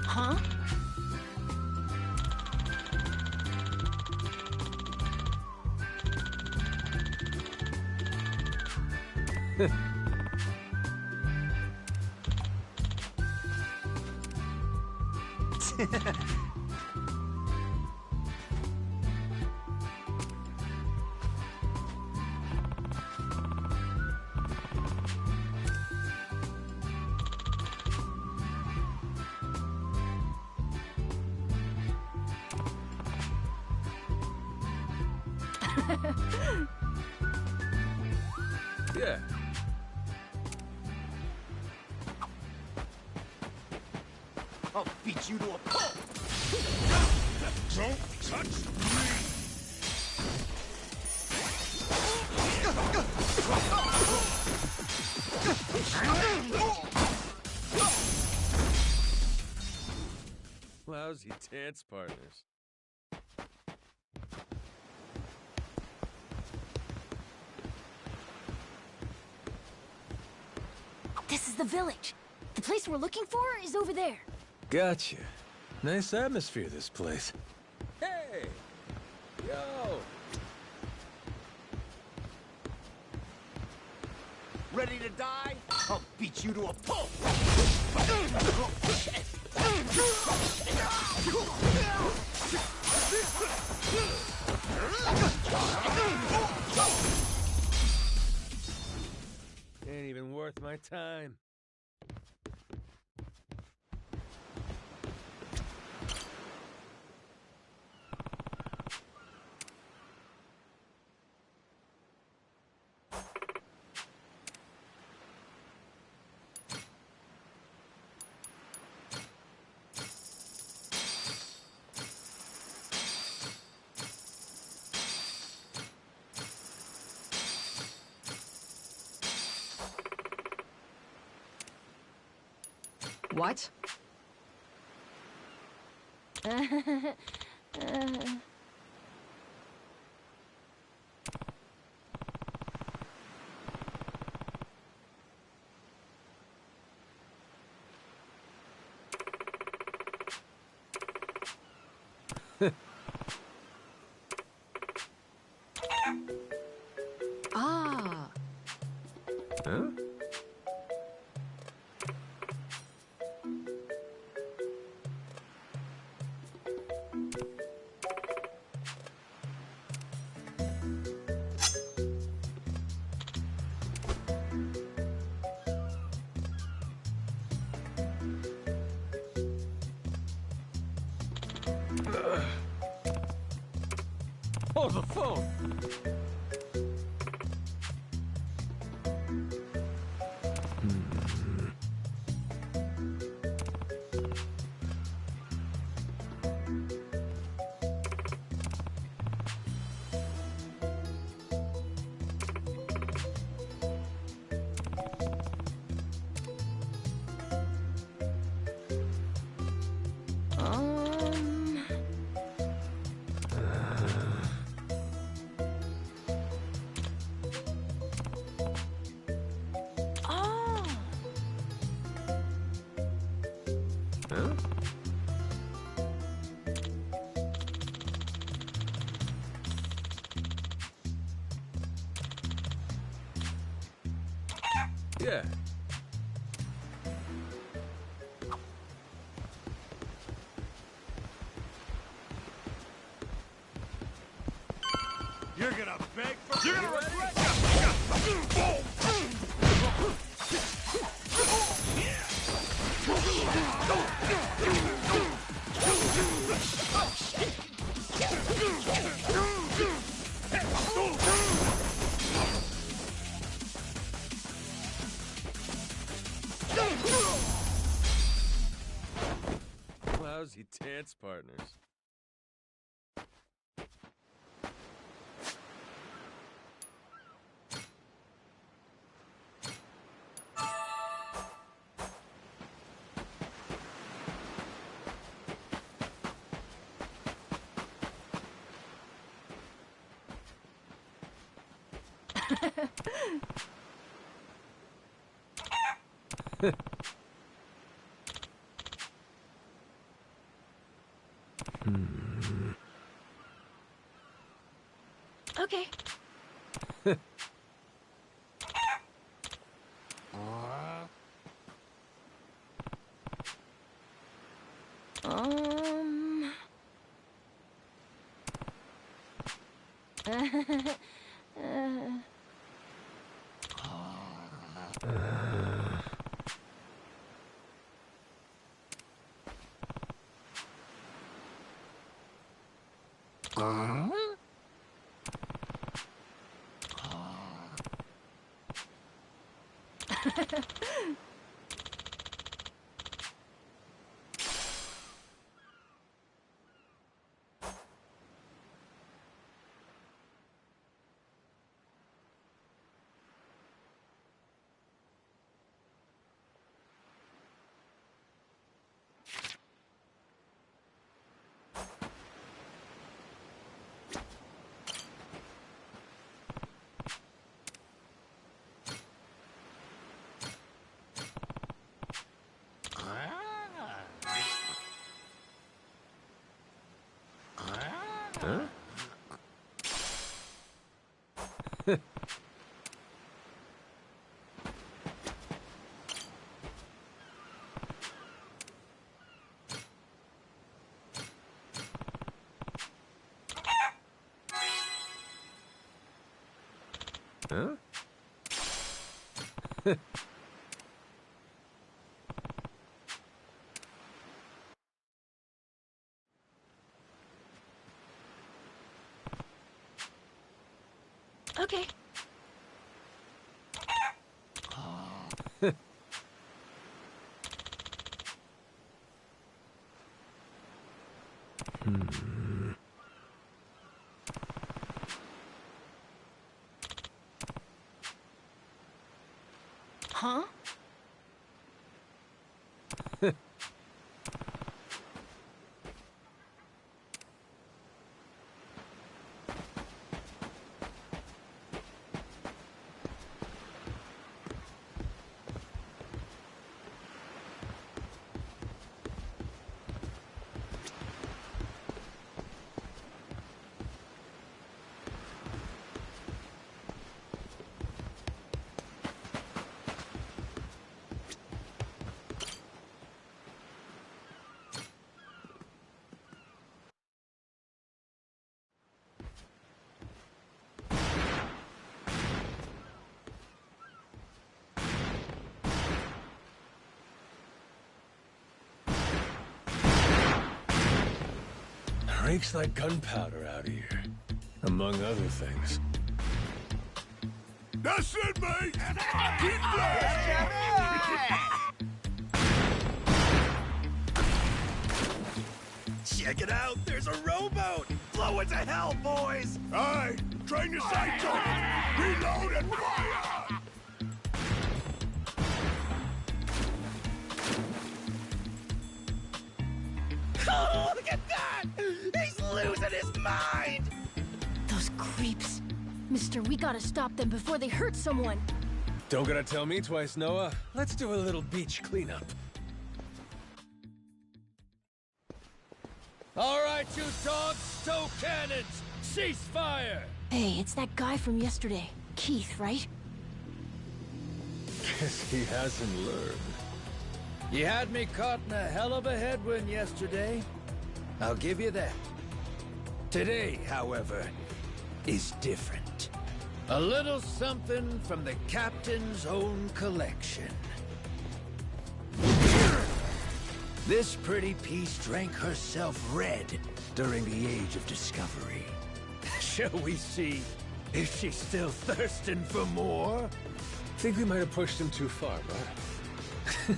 Huh? Yeah. I'll beat you to a pulp! Don't touch me! Lousy dance partners. This is the village. The place we're looking for is over there. Gotcha. Nice atmosphere, this place. Hey! Yo! Ready to die? I'll beat you to a pulp! Ain't even worth my time. What? Ah. Huh? Oh, the phone! Um... Oh! Huh? Yeah. You're gonna beg for... You're gonna regret Lousy dance partners. Okay. Um. Huh? Huh? Okay. Huh? Reeks like gunpowder out here, among other things. That's it, mate! Keep that! Check it out! There's a rowboat! Blow it to hell, boys! Aye! Train your sights on it! Reload and fire! Oh, look at that! He's losing his mind! Those creeps. Mister, we gotta stop them before they hurt someone. Don't gotta tell me twice, Noah. Let's do a little beach cleanup. All right, you dogs, stow cannons! Cease fire! Hey, it's that guy from yesterday. Keith, right? Guess he hasn't learned. You had me caught in a hell of a headwind yesterday. I'll give you that. Today, however, is different. A little something from the captain's own collection. This pretty piece drank herself red during the Age of Discovery. Shall we see if she's still thirsting for more? Think we might have pushed him too far, bud.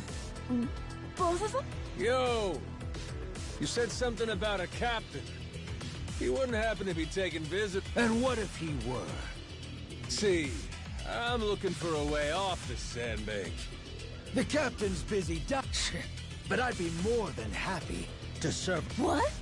Both of them? Yo! You said something about a captain. He wouldn't happen to be taking visit. And what if he were? See, I'm looking for a way off this sandbank. The captain's busy but I'd be more than happy to serve. What?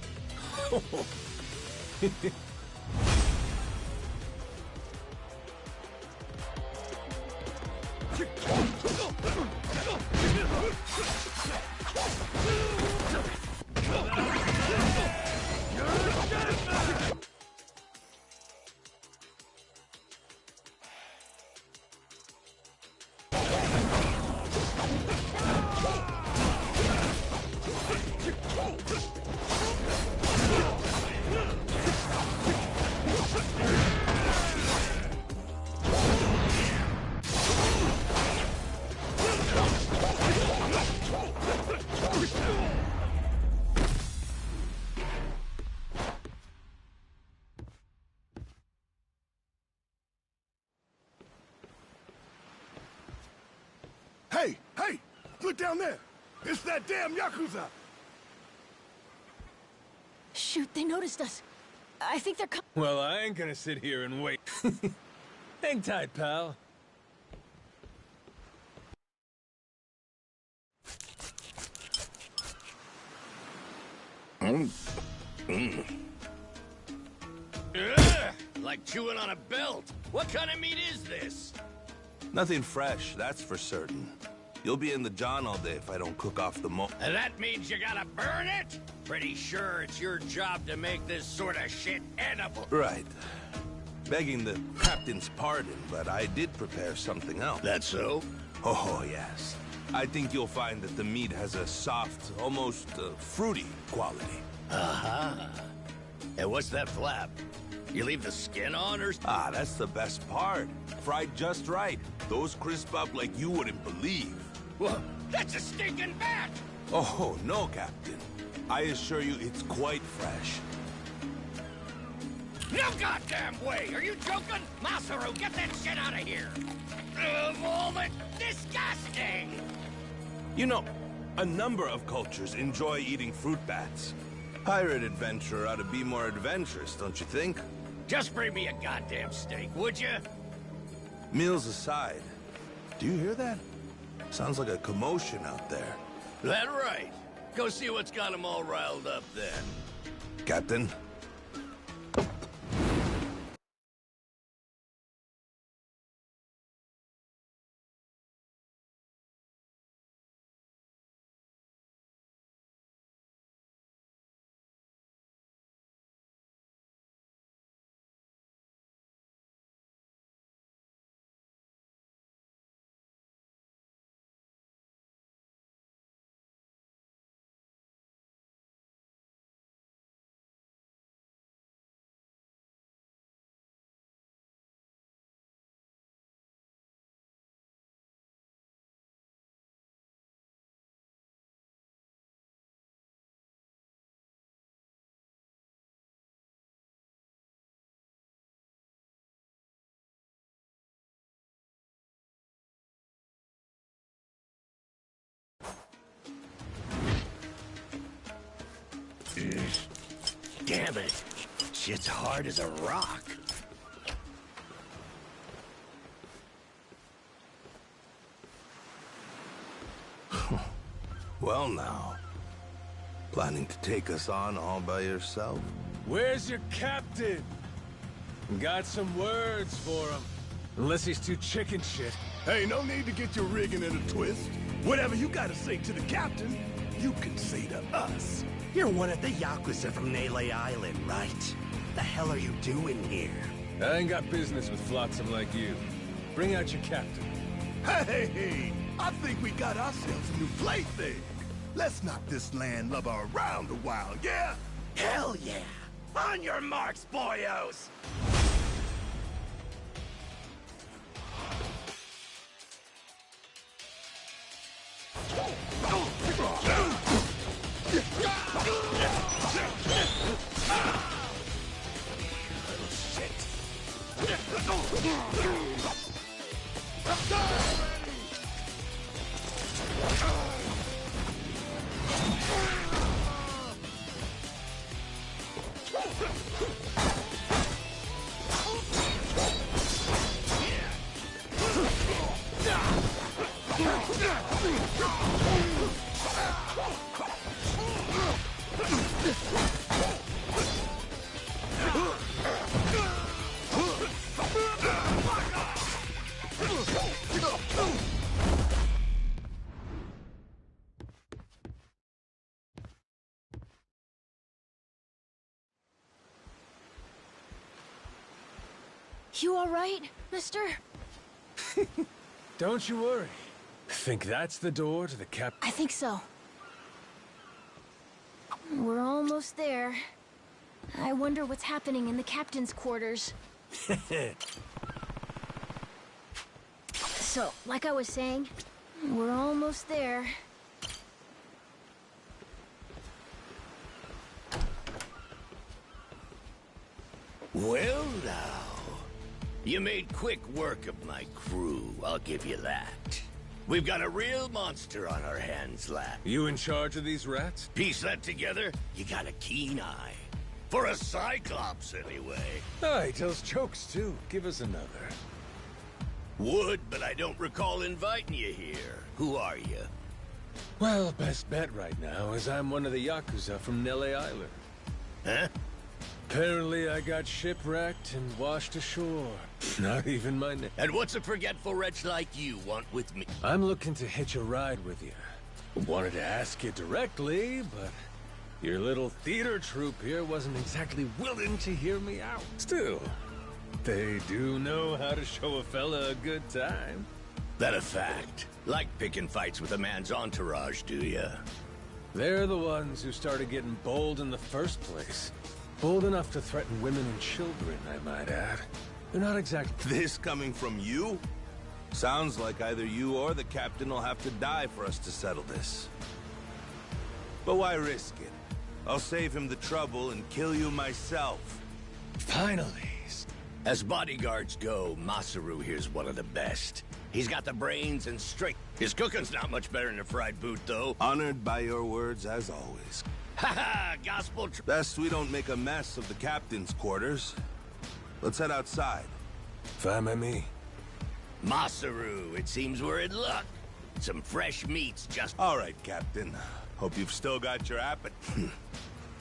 Hey, hey! Look down there! It's that damn Yakuza! Shoot, they noticed us. I think they're Well, I ain't gonna sit here and wait. Hang tight, pal. Like chewing on a belt. What kind of meat is this? Nothing fresh, that's for certain. You'll be in the John all day if I don't cook off the And that means you gotta burn it? Pretty sure it's your job to make this sort of shit edible. Right. Begging the captain's pardon, but I did prepare something else. That so? Oh, yes. I think you'll find that the meat has a soft, almost fruity quality. Uh-huh. And what's that flap? You leave the skin on or... Ah, that's the best part. Fried just right. Those crisp up like you wouldn't believe. Whoa, that's a stinking bat! Oh, no, Captain. I assure you it's quite fresh. No goddamn way! Are you joking? Masaru, get that shit out of here! Of all the... disgusting! You know, a number of cultures enjoy eating fruit bats. Pirate adventurer ought to be more adventurous, don't you think? Just bring me a goddamn steak, would you? Meals aside, do you hear that? Sounds like a commotion out there. That right. Go see what's got them all riled up then. Captain? Damn it. Shit's hard as a rock. Well now. Planning to take us on all by yourself? Where's your captain? Got some words for him. Unless he's too chicken shit. Hey, no need to get your rigging in a twist. Whatever you gotta say to the captain, you can say to us. You're one of the Yakuza from Nele Island, right? The hell are you doing here? I ain't got business with flotsam like you. Bring out your captain. Hey, I think we got ourselves a new plaything. Let's knock this landlubber around a while, yeah? Hell yeah! On your marks, boyos! You all right, mister? Don't you worry. Think that's the door to the cap... I think so. We're almost there. I wonder what's happening in the captain's quarters. So, like I was saying, we're almost there. Well now, you made quick work of my crew, I'll give you that. We've got a real monster on our hands, lad. You in charge of these rats? Piece that together, you got a keen eye. For a Cyclops, anyway. Oh, he tells jokes, too. Give us another. Would, but I don't recall inviting you here. Who are you? Well, best bet right now is I'm one of the Yakuza from Nele Island. Huh? Apparently I got shipwrecked and washed ashore. Not even my name. And what's a forgetful wretch like you want with me? I'm looking to hitch a ride with you. Wanted to ask you directly, but your little theater troupe here wasn't exactly willing to hear me out. Still, they do know how to show a fella a good time. That a fact? Like picking fights with a man's entourage, do ya? They're the ones who started getting bold in the first place. Bold enough to threaten women and children, I might add. They're not exactly... This coming from you? Sounds like either you or the captain will have to die for us to settle this. But why risk it? I'll save him the trouble and kill you myself. Finally. As bodyguards go, Masaru here's one of the best. He's got the brains and strength. His cooking's not much better than a fried boot, though. Honored by your words, as always. Ha-ha! Gospel Best we don't make a mess of the captain's quarters. Let's head outside. Fine by me. Masaru, it seems we're in luck. Some fresh meats just... All right, Captain. Hope you've still got your appetite.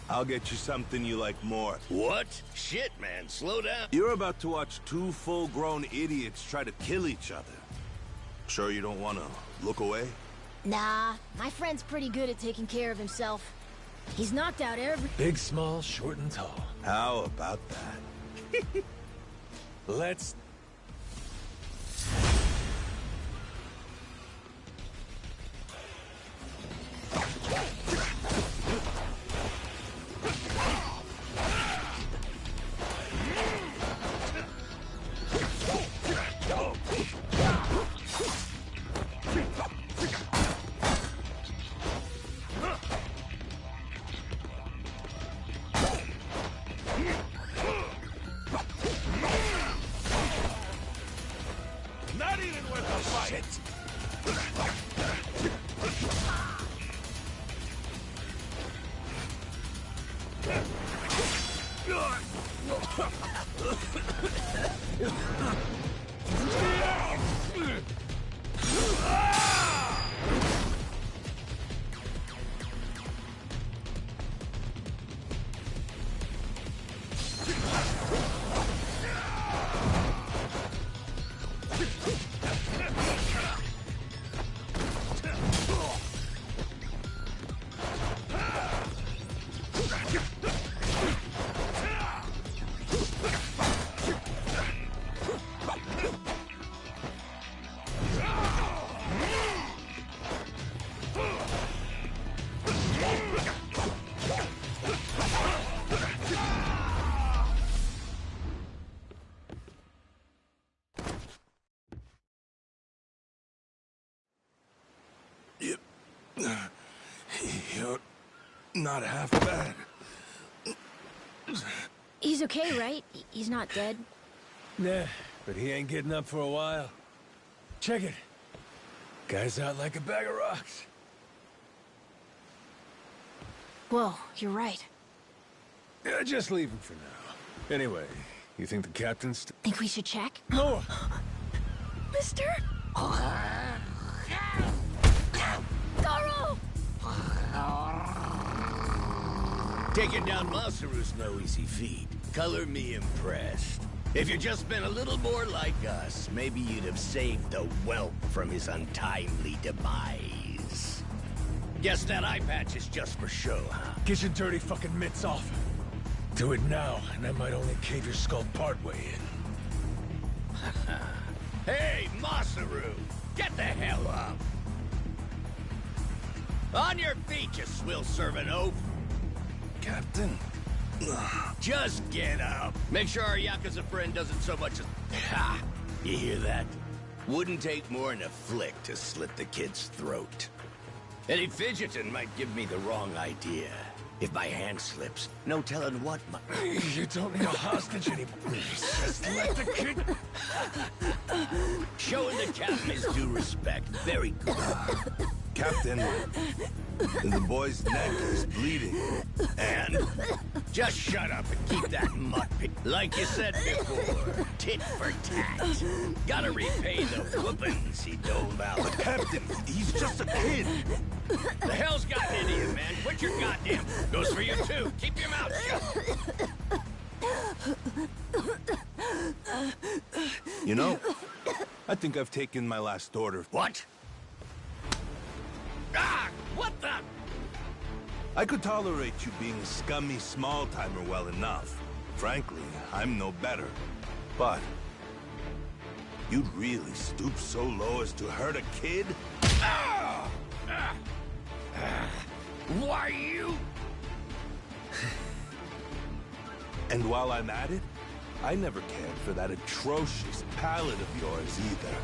I'll get you something you like more. What? Shit, man, slow down. You're about to watch two full-grown idiots try to kill each other. Sure you don't want to look away? Nah, my friend's pretty good at taking care of himself. He's knocked out every... Big, small, short, and tall. How about that? Let's... Not even worth a fight. You're not half bad. He's okay, right? He's not dead? Nah, but he ain't getting up for a while. Check it. Guy's out like a bag of rocks. Whoa, you're right. Yeah, just leave him for now. Anyway, you think the captain's... Think we should check? No! Mister? Garo! Taking down Masaru's no easy feat. Color me impressed. If you'd just been a little more like us, maybe you'd have saved the whelp from his untimely demise. Guess that eye patch is just for show, huh? Get your dirty fucking mitts off. Do it now, and I might only cave your skull partway in. Hey, Masaru! Get the hell up! On your feet, you swill-serving oaf! Captain? Just get up. Make sure our Yakuza friend doesn't so much as... Ha! You hear that? Wouldn't take more than a flick to slit the kid's throat. Any fidgeting might give me the wrong idea. If my hand slips, no telling what You don't need a hostage anymore. Just let the kid... Showing the captain his due respect. Very good. Captain, the boy's neck is bleeding. And just shut up and keep that mutt. Like you said before, tit for tat. Gotta repay the whoopings he doled out. But Captain, he's just a kid. The hell's gotten into you, man? Quit your goddamn... Goes for you, too. Keep your mouth shut. You know, I think I've taken my last order. What? Ah! What the... I could tolerate you being a scummy small-timer well enough. Frankly, I'm no better. But... you'd really stoop so low as to hurt a kid? Why you... And while I'm at it, I never cared for that atrocious palate of yours either.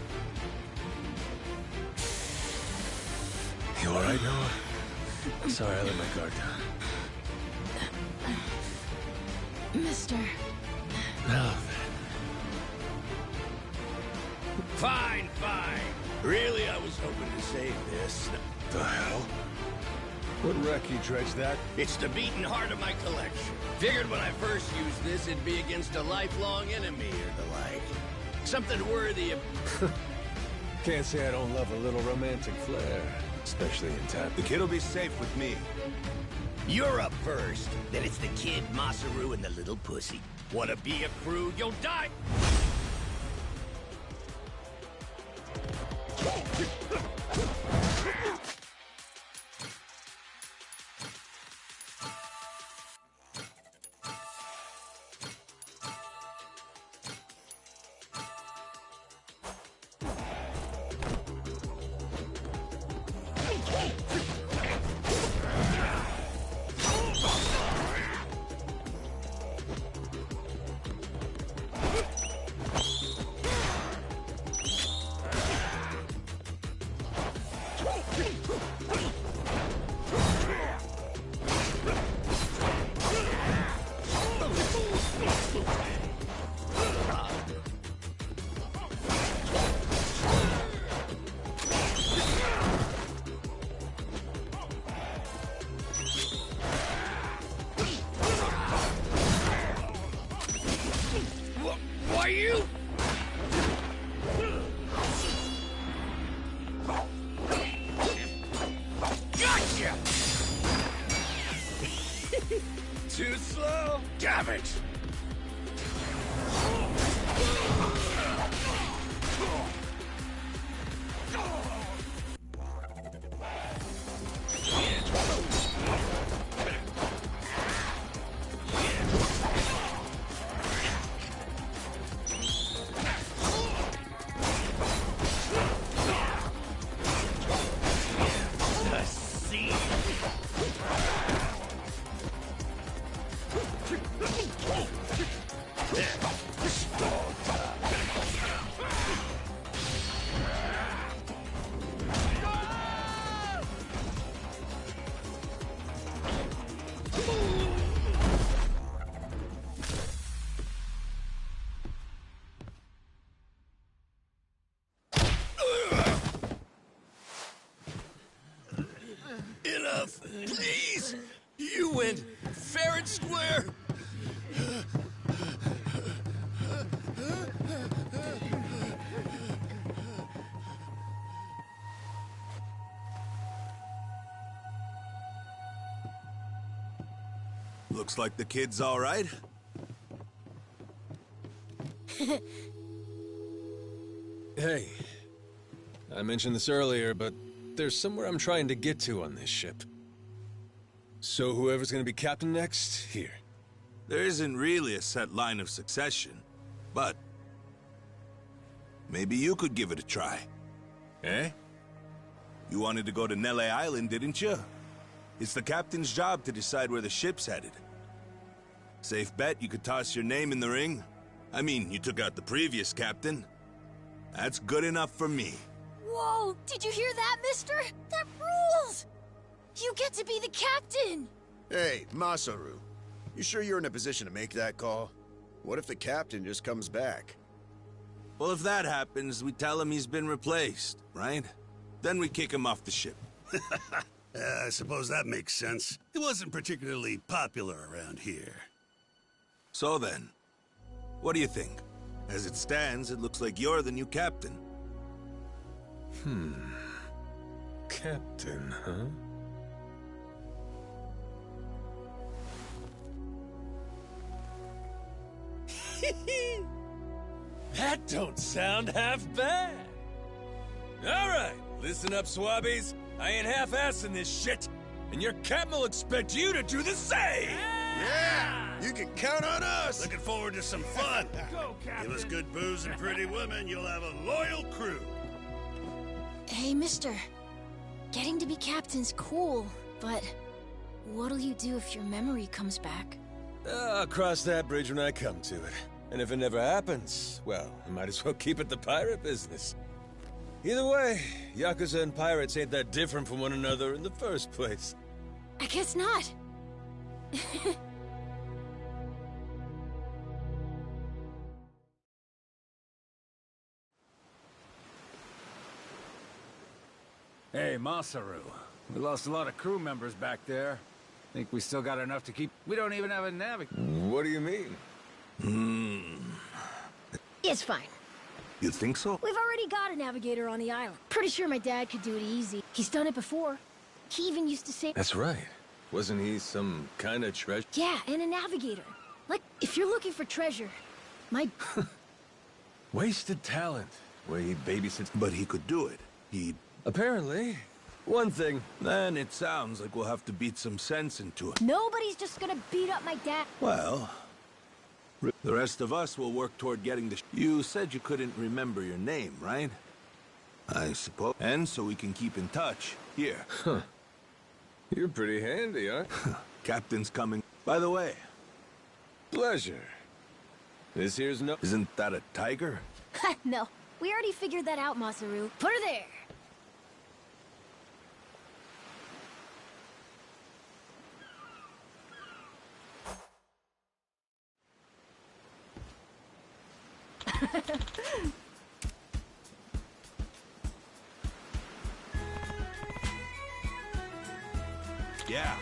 You alright, Noah? Sorry, I let my guard down. Mister... Now Fine, fine. Really, I was hoping to save this. then. The hell? What wreck you dredged that? It's the beating heart of my collection. Figured when I first used this, it'd be against a lifelong enemy or the like. Something worthy of... Can't say I don't love a little romantic flair. Especially in town. The kid'll be safe with me. You're up first. Then it's the kid, Masaru, and the little pussy. Wanna be a crew? You'll die! Why you? Gotcha! Too slow? Damn it! Looks like the kid's all right. Hey, I mentioned this earlier, but there's somewhere I'm trying to get to on this ship. So whoever's gonna be captain next, here. There isn't really a set line of succession, but maybe you could give it a try. Eh? You wanted to go to Nele Island, didn't you? It's the captain's job to decide where the ship's headed. Safe bet you could toss your name in the ring. I mean, you took out the previous captain. That's good enough for me. Whoa, did you hear that, mister? That rules! You get to be the captain! Hey, Masaru. You sure you're in a position to make that call? What if the captain just comes back? Well, if that happens, we tell him he's been replaced, right? Then we kick him off the ship. I suppose that makes sense. He wasn't particularly popular around here. So then, what do you think? As it stands, it looks like you're the new captain. Captain, huh? That don't sound half bad. All right, listen up, swabbies. I ain't half-assing this shit, and your captain will expect you to do the same. Yeah! You can count on us! Looking forward to some fun. Go, Captain! Give us good booze and pretty women, you'll have a loyal crew. Hey, mister. Getting to be captain's cool, but what'll you do if your memory comes back? I'll cross that bridge when I come to it. And if it never happens, well, I might as well keep it the pirate business. Either way, Yakuza and pirates ain't that different from one another in the first place. I guess not. Hey, Masaru. We lost a lot of crew members back there. Think we still got enough to keep... We don't even have a navigator. What do you mean? It's fine. You think so? We've already got a navigator on the island. Pretty sure my dad could do it easy. He's done it before. He even used to say... That's right. Wasn't he some kind of treasure? Yeah, and a navigator. Like, if you're looking for treasure, my... Wasted talent. Way he babysits... But he could do it. He'd... Apparently. One thing. Then it sounds like we'll have to beat some sense into it. Nobody's just gonna beat up my dad. Well, the rest of us will work toward getting the... You said you couldn't remember your name, right? I suppose. And so we can keep in touch. Here. Huh. You're pretty handy, aren't you? Captain's coming. By the way... Pleasure. This here's no... Isn't that a tiger? No, we already figured that out, Masaru. Put her there. Yeah.